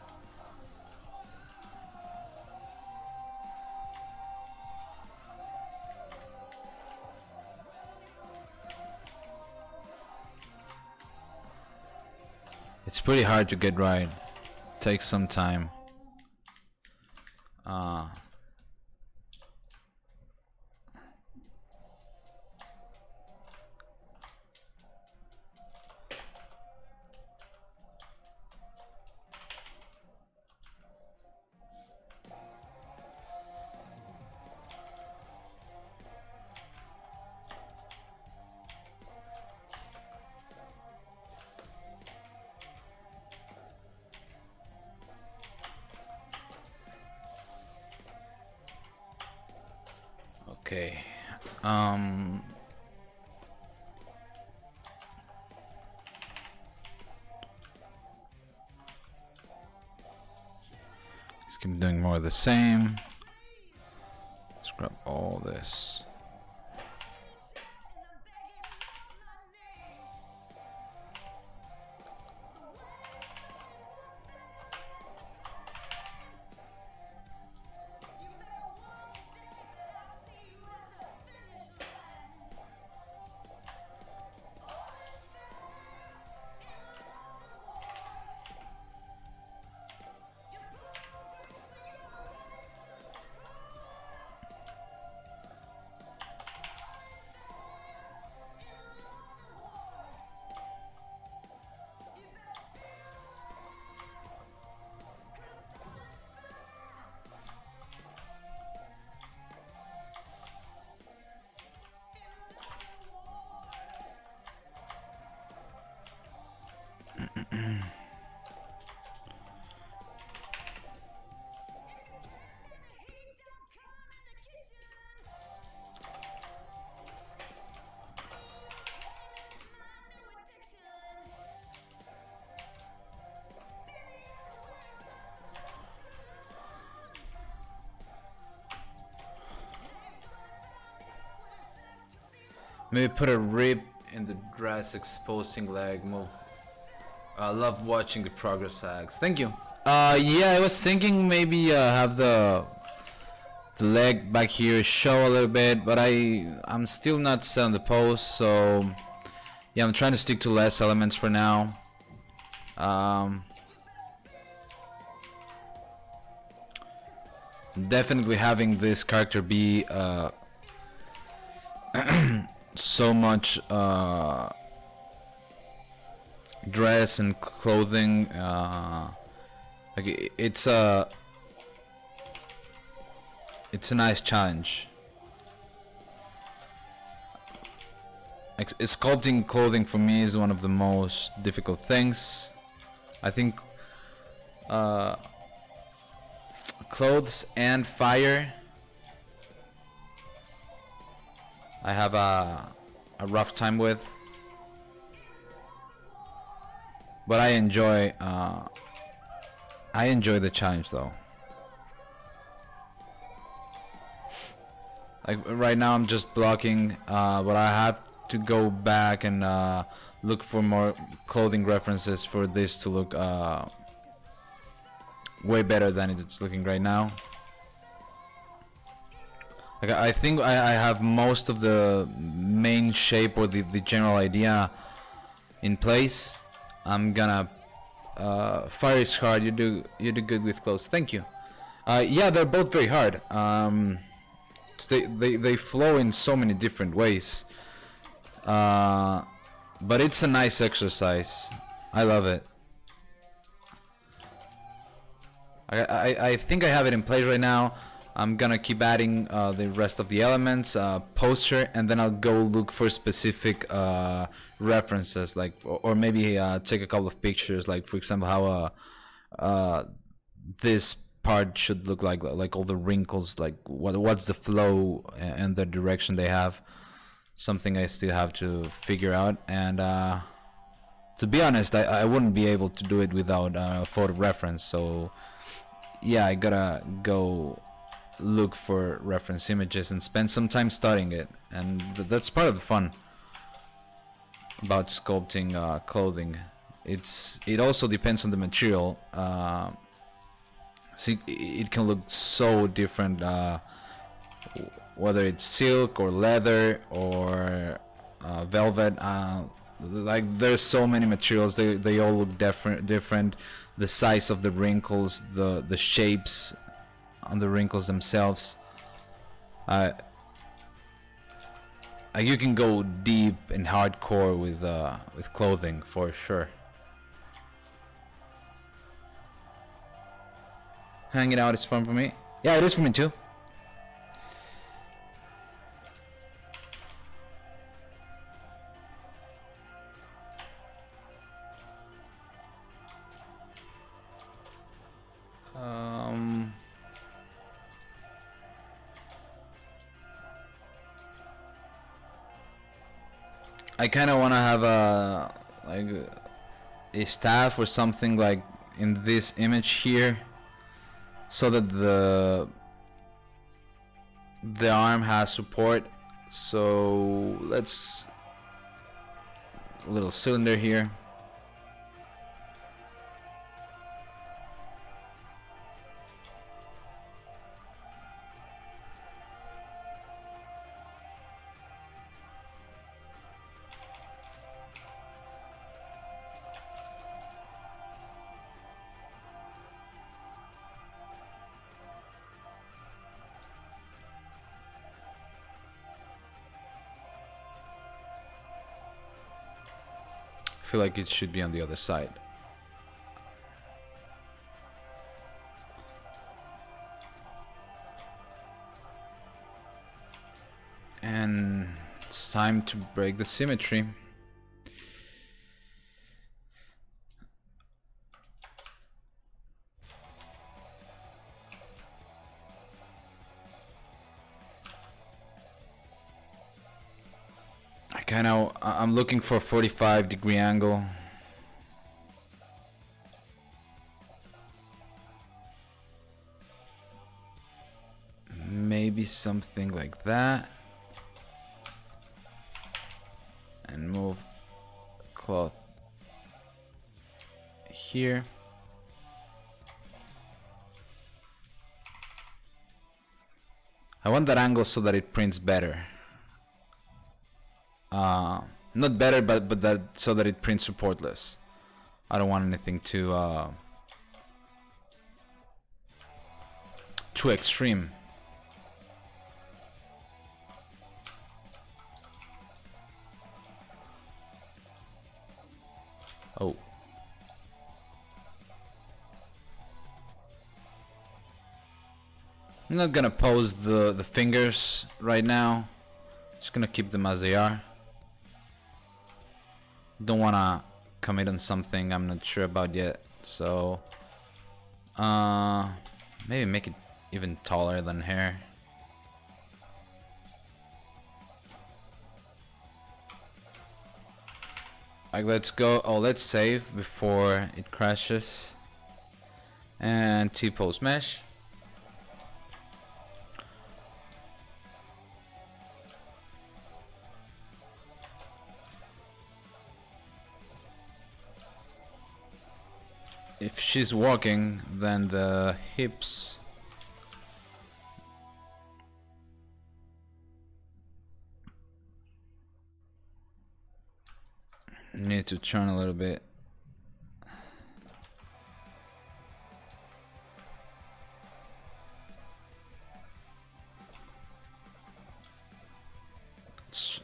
S1: It's pretty hard to get right. It takes some time. Okay. Let's keep doing more of the same. Let's grab all this. Maybe put a rip in the dress, exposing leg move. I love watching the progress tags. Thank you. Yeah, I was thinking maybe have the leg back here show a little bit, but I'm still not set on the pose, so yeah, I'm trying to stick to less elements for now. Definitely having this character be so much dress and clothing, like it's a nice challenge. Sculpting clothing for me is one of the most difficult things. I think clothes and fire I have a rough time with, but I enjoy the challenge though. Like right now I'm just blocking, but I have to go back and look for more clothing references for this to look way better than it's looking right now. Like I think I have most of the main shape or the general idea in place. I'm gonna fire is hard. You do good with clothes. Thank you. Yeah, they're both very hard. They flow in so many different ways. But it's a nice exercise. I love it. I think I have it in place right now. I'm gonna keep adding the rest of the elements, poster, and then I'll go look for specific references, like, or maybe take a couple of pictures, like for example how this part should look like all the wrinkles, like what's the flow and the direction they have. Something I still have to figure out, and to be honest, I wouldn't be able to do it without a photo reference. So yeah, I gotta go look for reference images and spend some time studying it, and that's part of the fun about sculpting clothing. It also depends on the material. See, it can look so different, whether it's silk or leather or velvet. Like there's so many materials, they all look different. The size of the wrinkles, the shapes on the wrinkles themselves. You can go deep and hardcore with clothing for sure. Hanging out is fun for me. Yeah, it is for me too. I kind of want to have a staff or something like in this image here, so that the arm has support. So let's a little cylinder here. I feel like it should be on the other side. And it's time to break the symmetry. kind of, I'm looking for a 45-degree angle. Maybe something like that. And move cloth here. I want that angle so that it prints better. Not better, but that so that it prints supportless. I don't want anything too extreme. Oh. I'm not gonna pose the fingers right now. Just gonna keep them as they are. Don't wanna commit on something I'm not sure about yet. So maybe make it even taller than hair. Like, let's go. Oh, let's save before it crashes. And T-pose mesh. If she's walking, then the hips need to turn a little bit. Let's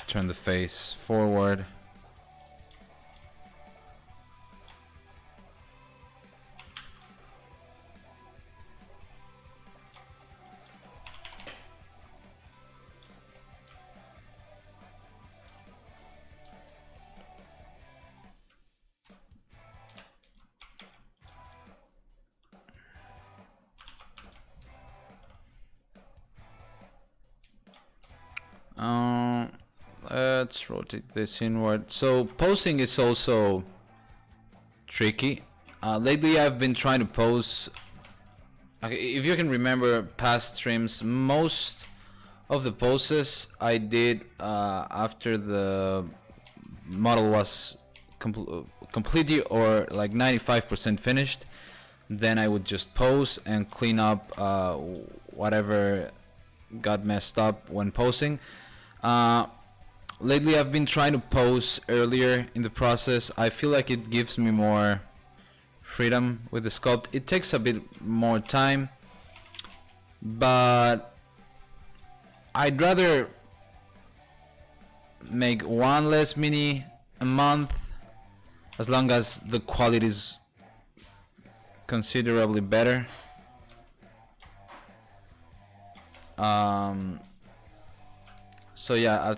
S1: turn the face forward. Let's rotate this inward. So posing is also tricky. Lately I've been trying to pose. Okay, if you can remember past streams, most of the poses I did after the model was completely or like 95% finished. Then I would just pose and clean up whatever got messed up when posing. Lately I've been trying to pose earlier in the process. I feel like it gives me more freedom with the sculpt. It takes a bit more time, but I'd rather make one less mini a month as long as the quality is considerably better. So yeah,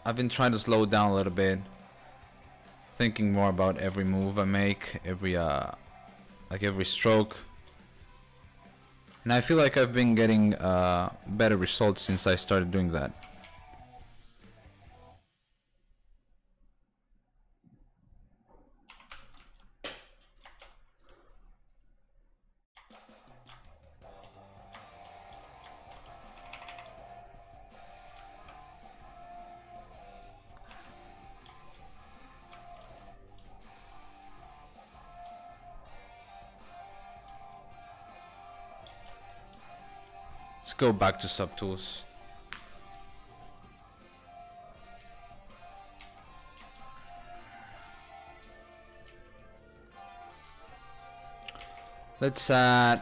S1: I've been trying to slow down a little bit, thinking more about every move I make, every stroke, and I feel like I've been getting better results since I started doing that. Let's go back to subtools. Let's add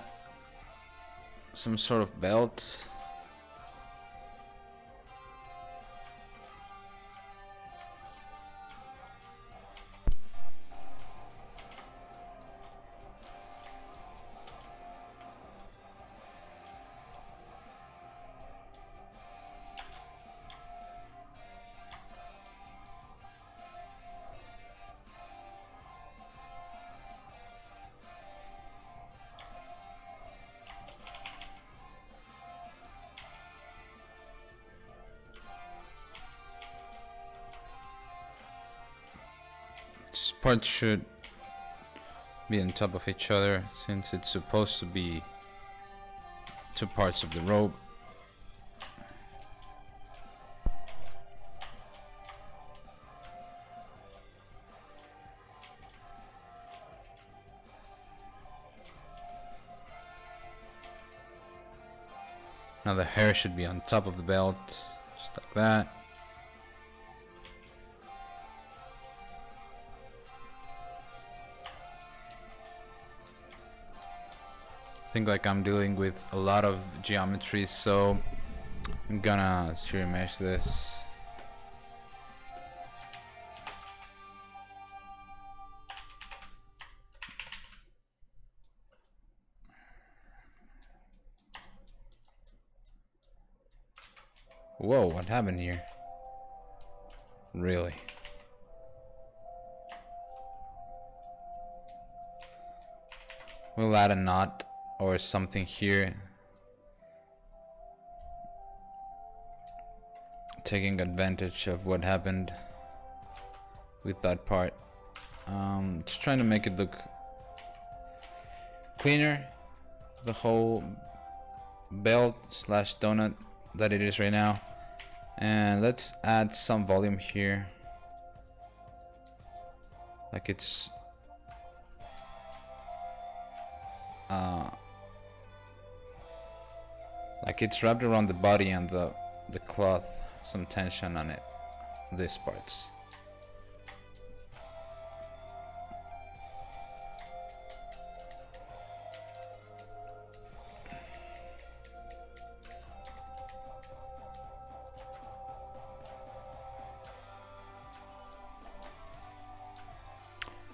S1: some sort of belt. These parts should be on top of each other since it's supposed to be two parts of the rope. Now the hair should be on top of the belt, just like that. I think like I'm dealing with a lot of geometry, so I'm gonna serial mesh this. Whoa, what happened here? Really? We'll add a knot or something here, taking advantage of what happened with that part. Just trying to make it look cleaner, the whole belt slash donut that it is right now. And let's add some volume here, like it's wrapped around the body and the cloth, some tension on it, these parts.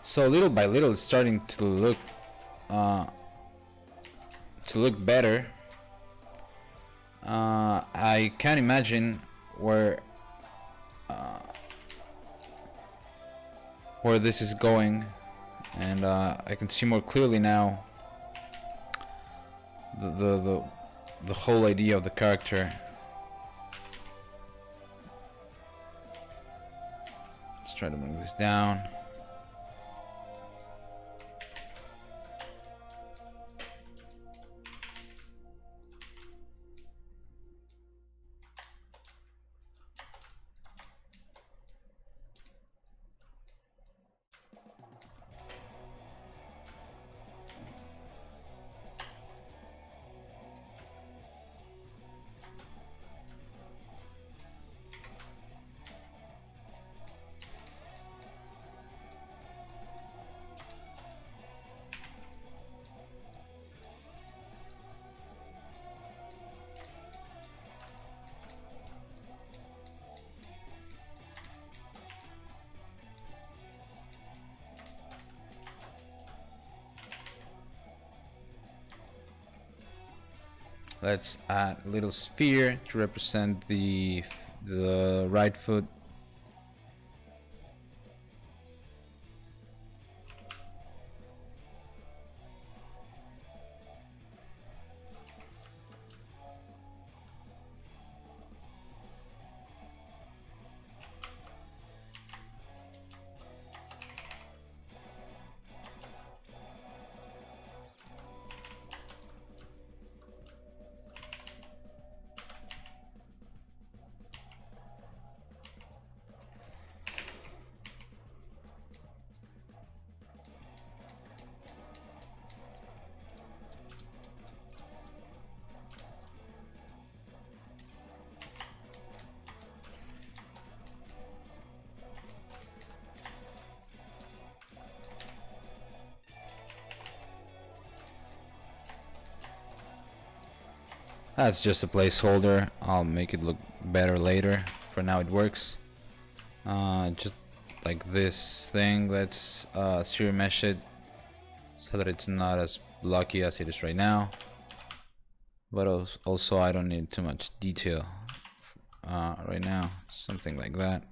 S1: So little by little it's starting to look better. I can't imagine where this is going, and I can see more clearly now the whole idea of the character. Let's try to bring this down. Let's add a little sphere to represent the right foot. That's just a placeholder. I'll make it look better later. For now it works. Just like this thing, let's serial mesh it so that it's not as blocky as it is right now. But also I don't need too much detail right now. Something like that.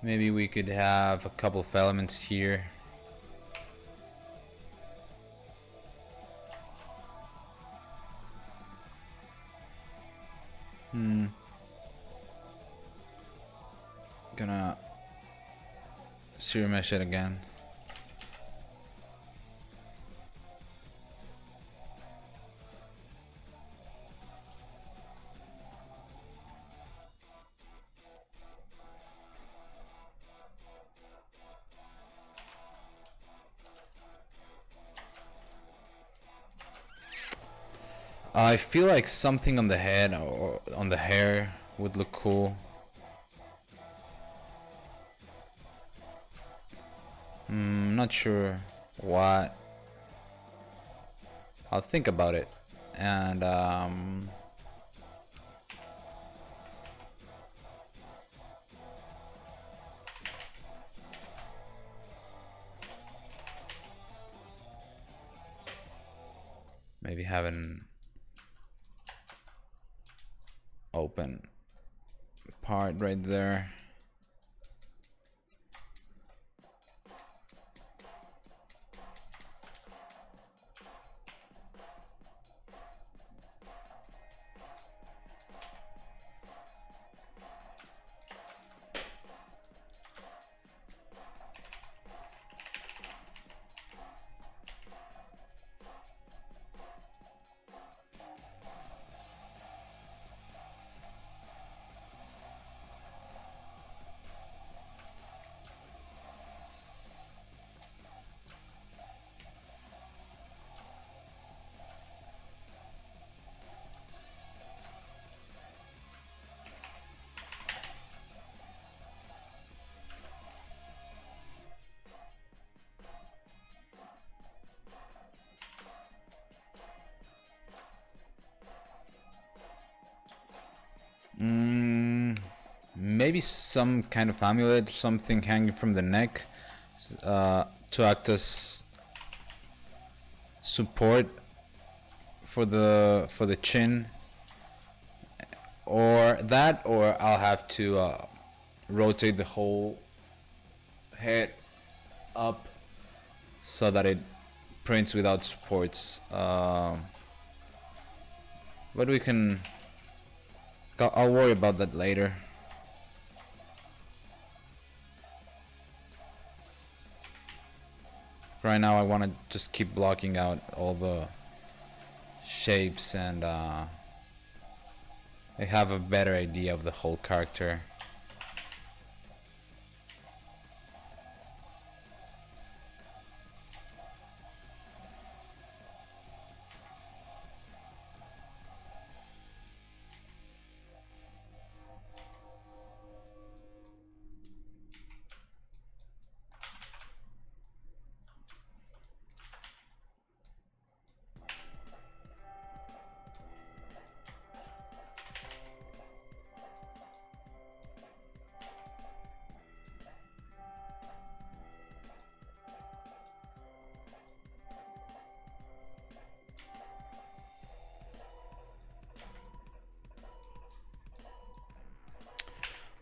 S1: Maybe we could have a couple of elements here. Gonna zero mesh it again. I feel like something on the head or on the hair would look cool. Not sure what. I'll think about it. And maybe have an open part right there. Maybe some kind of amulet, something hanging from the neck, to act as support for the chin, or that, or I'll have to rotate the whole head up so that it prints without supports. But we can. I'll worry about that later. Right now I want to just keep blocking out all the shapes and I have a better idea of the whole character.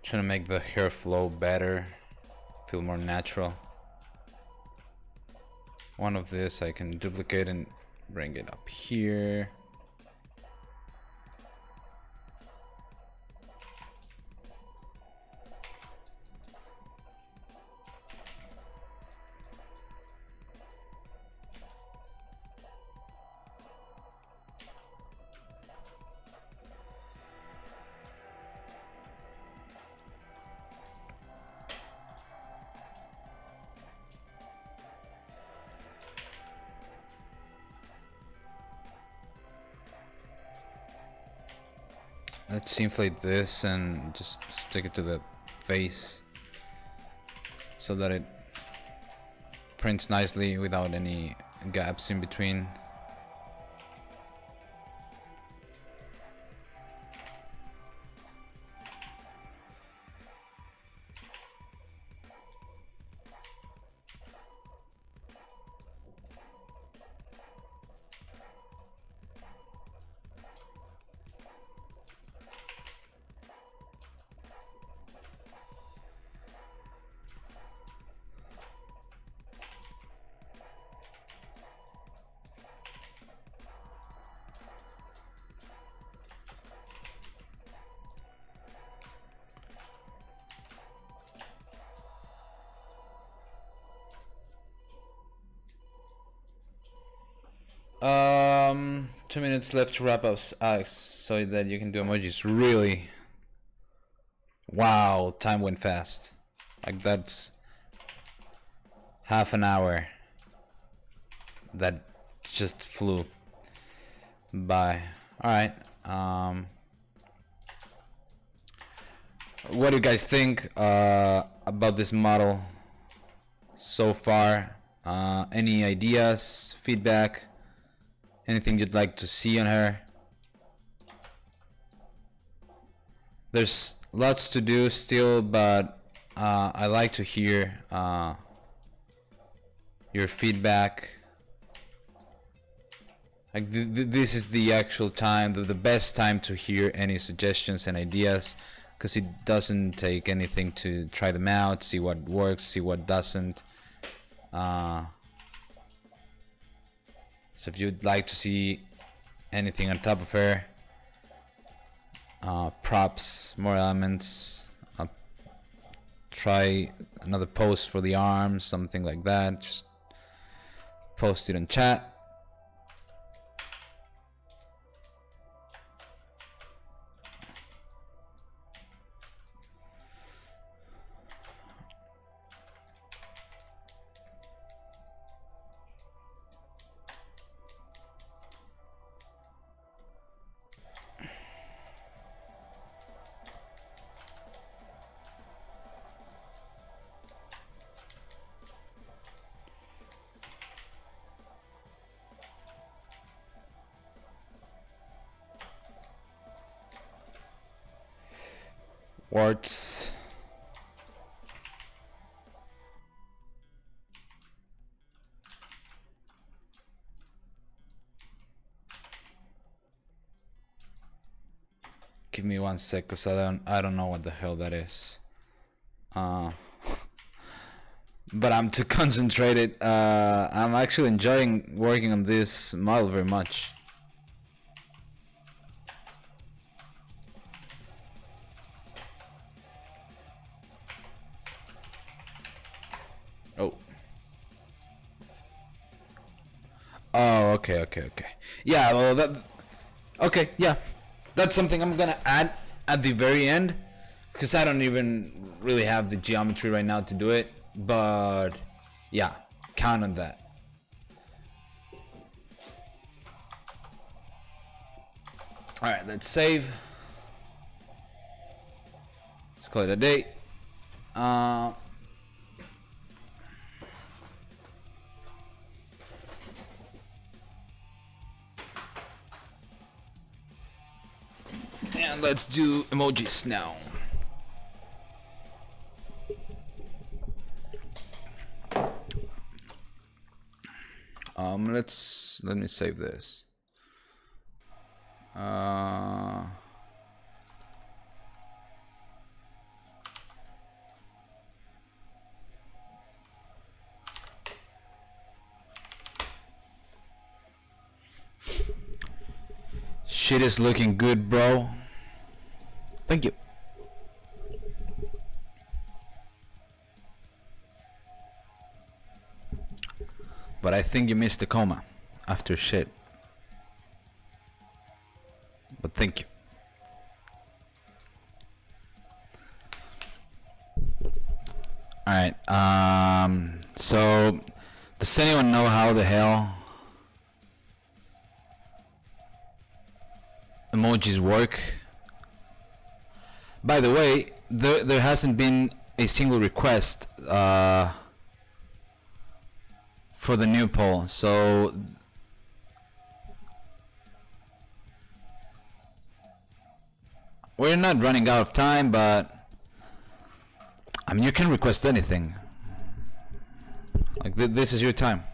S1: Trying to make the hair flow better, feel more natural. One of this I can duplicate and bring it up here. Let's inflate this and just stick it to the face so that it prints nicely without any gaps in between. 2 minutes left to wrap up, Alex, so that you can do emojis. Really? Wow, time went fast. Like, that's half an hour that just flew by. Alright, what do you guys think about this model so far? Any ideas, feedback, anything you'd like to see on her? There's lots to do still, but I like to hear your feedback. Like this is the actual time, the best time to hear any suggestions and ideas, because it doesn't take anything to try them out, see what works, see what doesn't. So if you'd like to see anything on top of her, props, more elements, try another post for the arms, something like that, just post it in chat. Warts. Give me 1 sec, cause I don't know what the hell that is. But I'm too concentrated. I'm actually enjoying working on this model very much. Oh, okay. Yeah, well, okay, yeah. That's something I'm gonna add at the very end, because I don't even really have the geometry right now to do it, but yeah, count on that. Alright, let's save. Let's call it a day. And let's do emojis now. Let me save this. Shit is looking good, bro. Thank you. But I think you missed the comma after shit. But thank you. Alright, so does anyone know how the hell emojis work? By the way, there hasn't been a single request for the new poll, so we're not running out of time, but I mean, you can request anything. Like this is your time.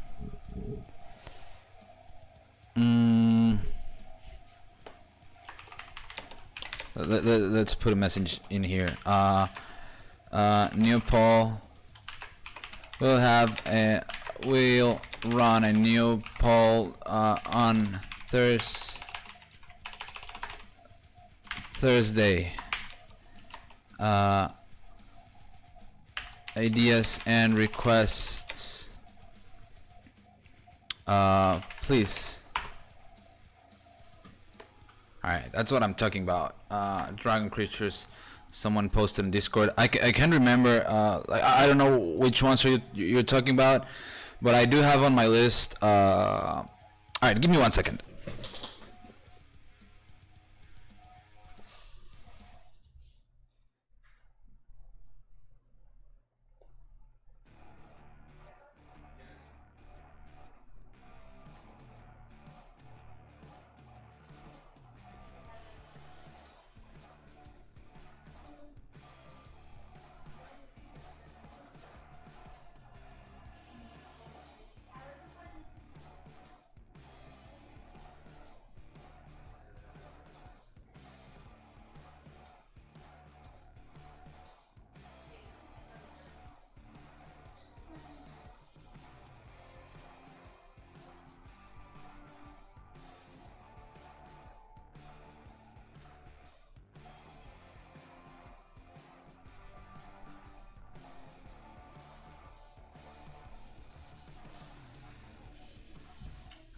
S1: Let's put a message in here. New poll. We'll run a new poll on Thursday. Ideas and requests. Please Alright, that's what I'm talking about. Dragon creatures. Someone posted in Discord. I can't remember. Like I don't know which ones you're talking about, but I do have on my list. Alright, give me 1 second.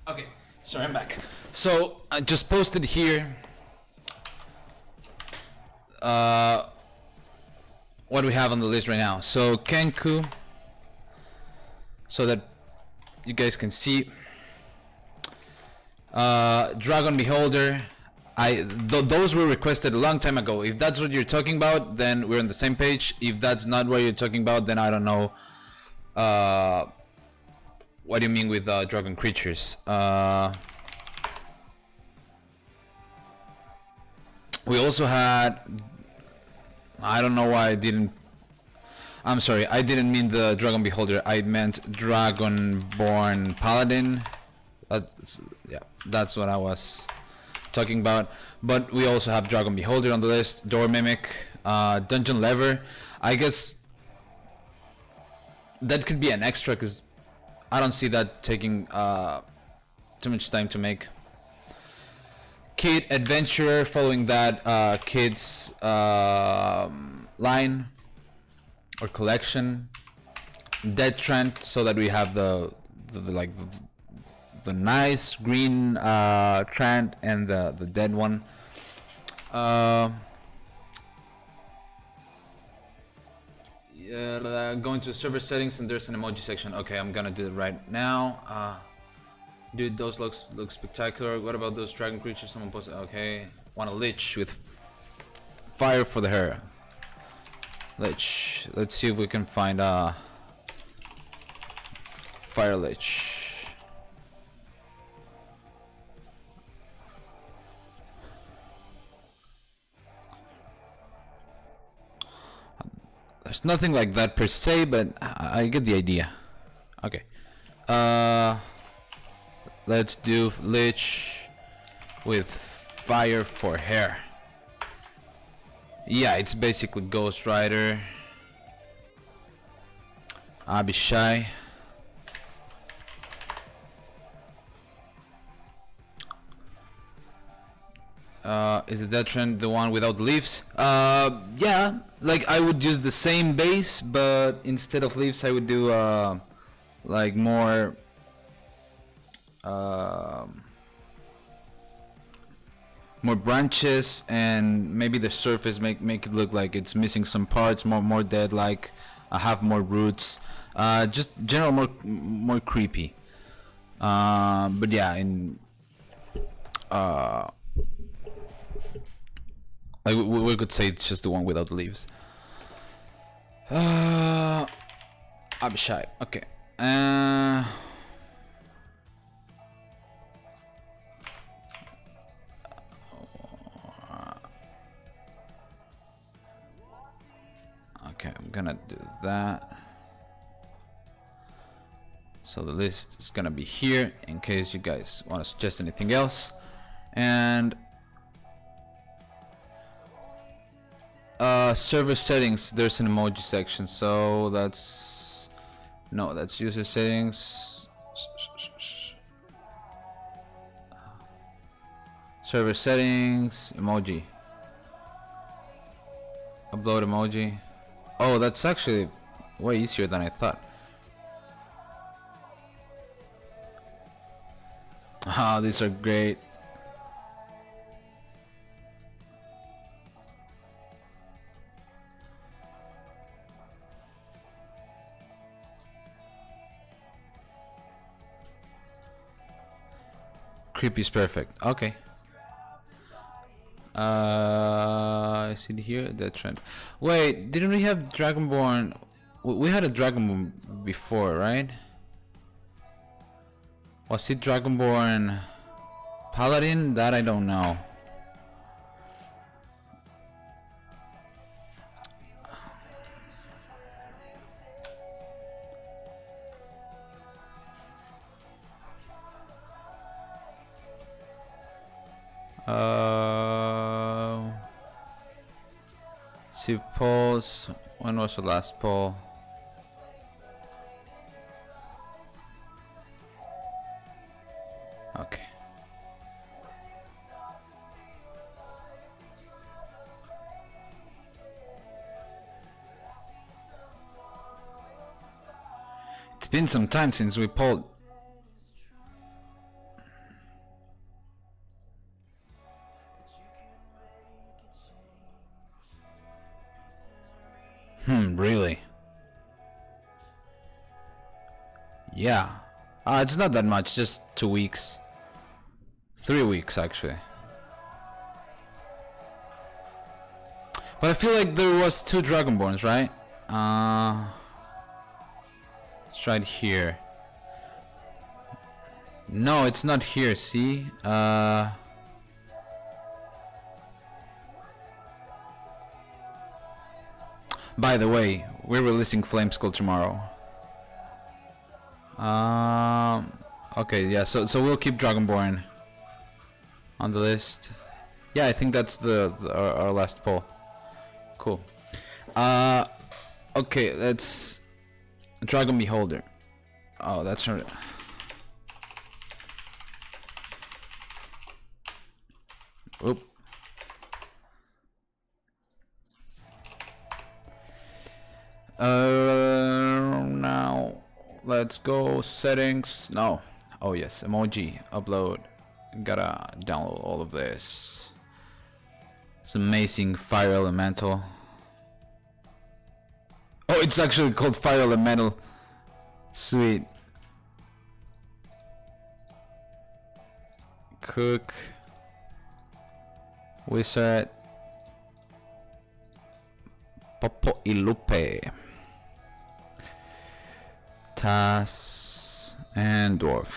S1: Okay, sorry, I'm back. So I just posted here what we have on the list right now. So Kenku, so that you guys can see. Dragon Beholder. Those were requested a long time ago. If that's what you're talking about, then we're on the same page. If that's not what you're talking about, then I don't know. What do you mean with dragon creatures? We also had. I don't know why I didn't. I'm sorry, I didn't mean the Dragon Beholder. I meant Dragonborn Paladin. Yeah, that's what I was talking about. But we also have Dragon Beholder on the list. Door Mimic, Dungeon Lever. I guess that could be an extra because I don't see that taking too much time to make. Kid Adventurer, following that Kid's line or collection. Dead Trent, so that we have the nice green Trent and the dead one. Yeah, going to server settings and there's an emoji section. Okay, I'm gonna do it right now. Dude, those look spectacular. What about those dragon creatures? Someone posted. Okay, want a lich with fire for the hair. Lich. Let's see if we can find a fire lich. There's nothing like that per se, but I get the idea. Okay. Let's do lich with fire for hair. Yeah, it's basically Ghost Rider. Abishai. Is it that trend the one without leaves? Yeah, like I would use the same base, but instead of leaves I would do like more more branches, and maybe the surface make it look like it's missing some parts, more dead, like have more roots, just general more creepy. But yeah, in like we could say it's just the one without leaves. Abishai. Okay. Okay, I'm gonna do that. So the list is gonna be here in case you guys want to suggest anything else. And server settings, there's an emoji section, so that's user settings. Server settings, emoji. Upload emoji. Oh, that's actually way easier than I thought. Ah, these are great. Creepy is perfect. Okay. I see here the trend. Wait, didn't we have Dragonborn? We had a Dragonborn before, right? Was it Dragonborn Paladin? That I don't know. See polls. When was the last poll? Okay. It's been some time since we polled. Really? Yeah. It's not that much, just 2 weeks. 3 weeks, actually. But I feel like there was 2 Dragonborns, right? Let's try it here. No, it's not here, see? By the way, we're releasing Flame Skull tomorrow. Okay, yeah, so we'll keep Dragonborn on the list. Yeah, I think that's our last poll. Cool. Okay, let's Dragon Beholder. Oh, that's right. Oop. Now let's go settings. No. Oh yes, emoji upload. Gotta download all of this. It's amazing fire elemental. Oh, it's actually called fire elemental. Sweet. Cook. Wizard. Popo Ilupe. Tas and Dwarf.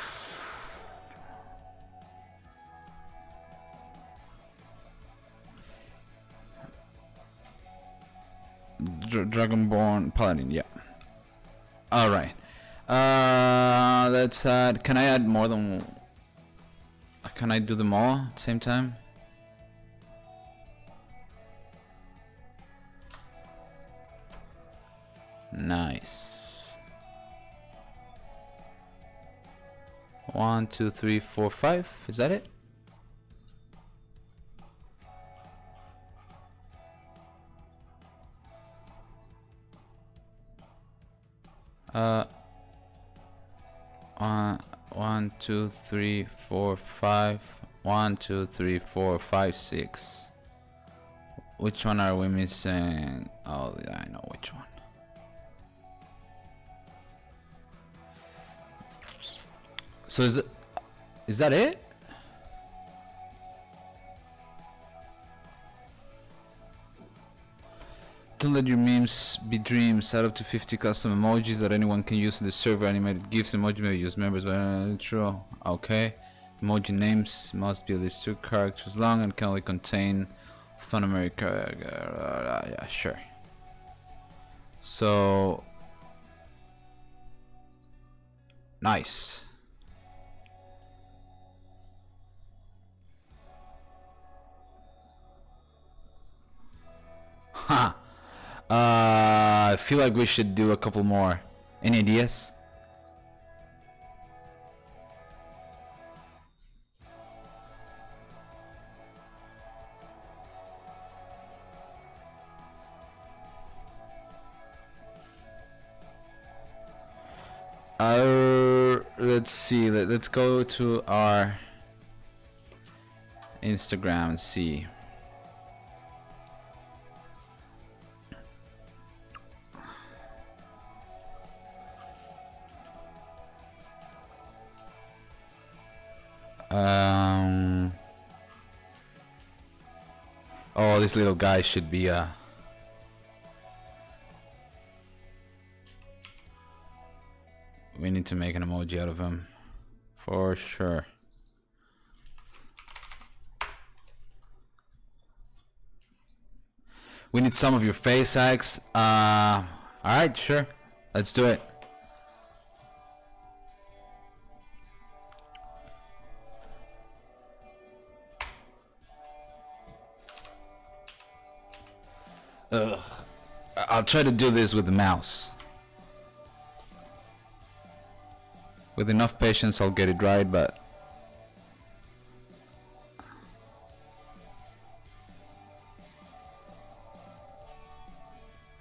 S1: Dragonborn Paladin, yeah. Alright. Let's add. Can I add more than. Can I do them all at the same time? Nice. 1, 2, 3, 4, 5. Is that it? One, 2, 3, 4, 5. 1, 2, 3, 4, 5, 6. Which one are we missing? Oh, yeah, I know which one. So is that it? Don't let your memes be dreams. Add up to 50 custom emojis that anyone can use in the server. Animated GIFs emoji may use members, but true. Okay. Emoji names must be at least 2 characters long and can only contain fun America. Yeah, sure. So nice. Ha. I feel like we should do a couple more. Any ideas? Let's see. Let's go to our Instagram and see. Um. Oh, this little guy should be we need to make an emoji out of him, for sure. We need some of your face hacks. Alright, sure. Let's do it. Ugh. I'll try to do this with the mouse. With enough patience, I'll get it right, but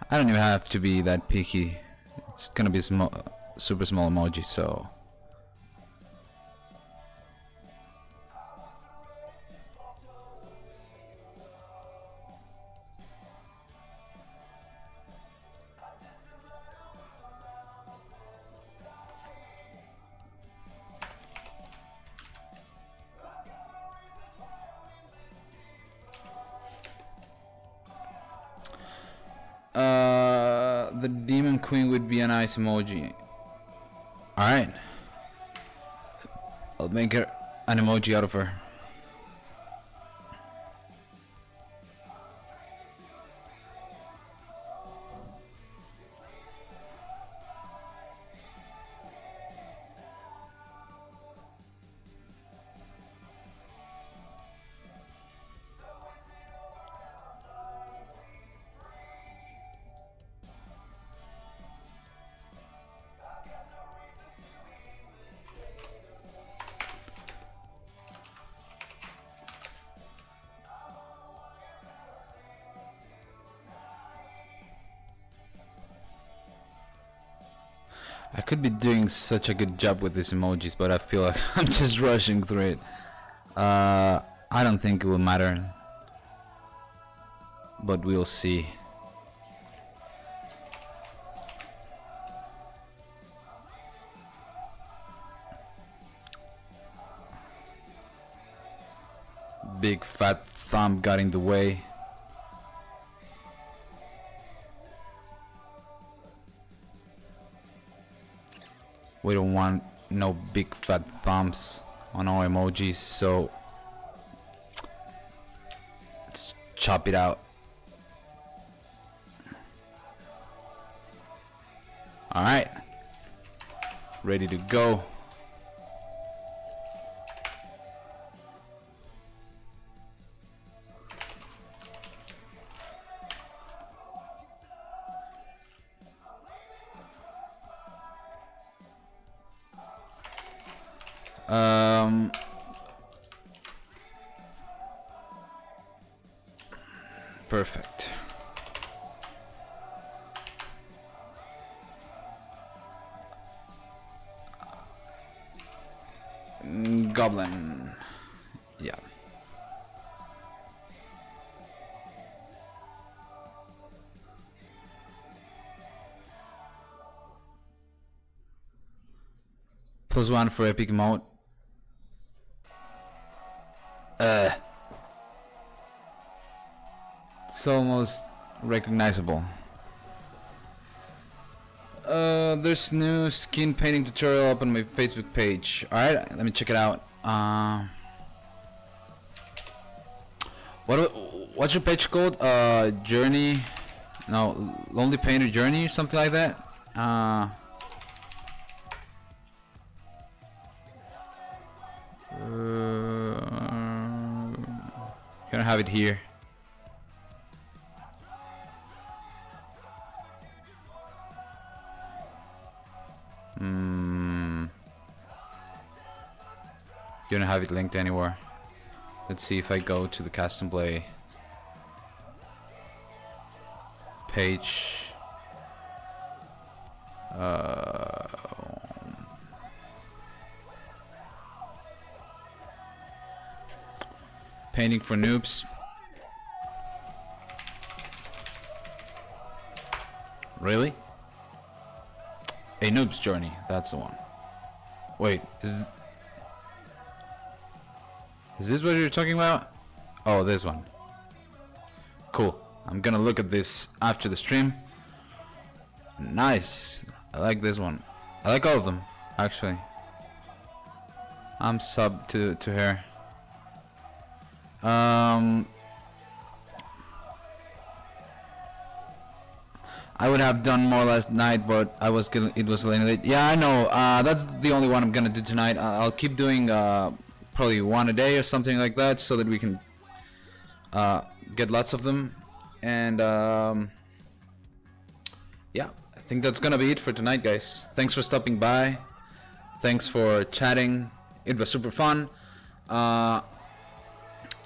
S1: I don't even have to be that picky. It's gonna be super small emoji, so. The Demon Queen would be a nice emoji. Alright. I'll make her an emoji out of her. I could be doing such a good job with these emojis, but I feel like I'm just rushing through it. I don't think it will matter, but we'll see. Big fat thumb got in the way. We don't want no big fat thumbs on our emojis, so let's chop it out. Alright, ready to go. Perfect. Goblin. Yeah. +1 for epic mode. It's almost recognizable. There's new skin painting tutorial up on my Facebook page. Alright, let me check it out. What's your page called? Journey? No, Lonely Painter Journey or something like that? Gonna have it here. You don't have it linked anywhere. Let's see if I go to the custom play page. Painting for noobs. Really? A noob's journey. That's the one. Wait, Is this what you're talking about? Oh, this one. Cool. I'm gonna look at this after the stream. Nice. I like this one. I like all of them, actually. I'm sub to her. I would have done more last night, but it was late. Yeah, I know. That's the only one I'm gonna do tonight. I'll keep doing probably one a day or something like that, so that we can get lots of them. And yeah, I think that's gonna be it for tonight, guys. Thanks for stopping by. Thanks for chatting. It was super fun. I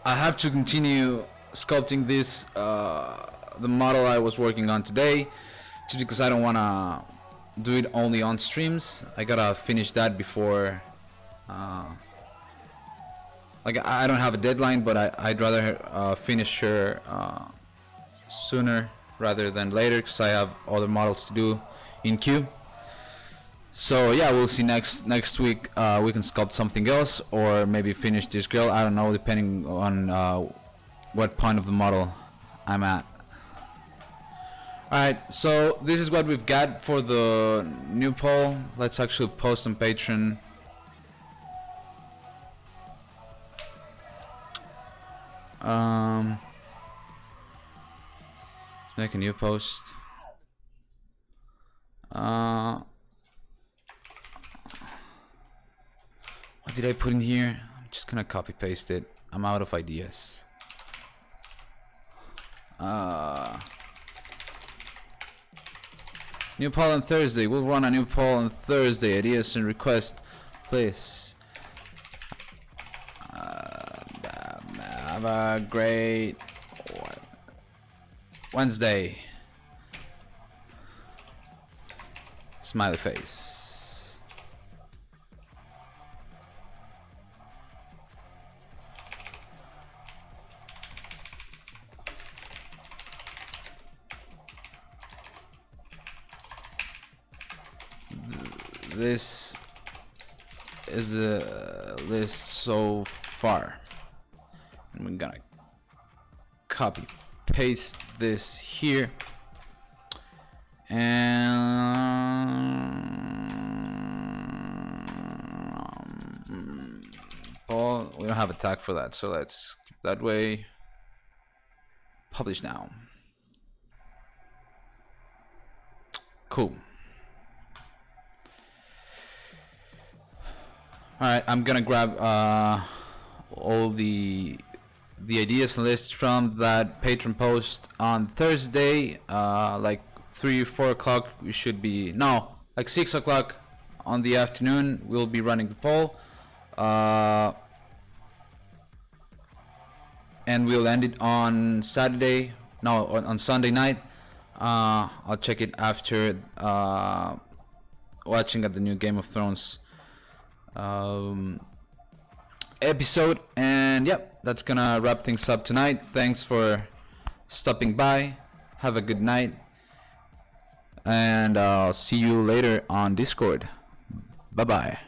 S1: have to continue sculpting this. The model I was working on today, just because I don't want to do it only on streams. I gotta finish that before like I don't have a deadline, but I'd rather finish her sooner rather than later, because I have other models to do in queue. So yeah, we'll see next week. We can sculpt something else, or maybe finish this girl. I don't know, depending on what point of the model I'm at. Alright, so this is what we've got for the new poll. Let's actually post on Patreon. Let's make a new post. What did I put in here? I'm just gonna copy paste it. I'm out of ideas. New poll on Thursday. We'll run a new poll on Thursday. Ideas and requests, please. Have a great Wednesday. Smiley face. This is a list so far, and we're gonna copy paste this here, and Paul, we don't have a tag for that, so let's keep that way. Publish now. Cool. Alright, I'm gonna grab all the ideas list from that Patreon post on Thursday, like 3-4 o'clock. We should be, no, like 6 o'clock on the afternoon. We'll be running the poll, and we'll end it on Saturday. No, on Sunday night. I'll check it after watching at the new Game of Thrones episode. And yep, that's gonna wrap things up tonight. Thanks for stopping by. Have a good night, and I'll see you later on Discord. Bye bye.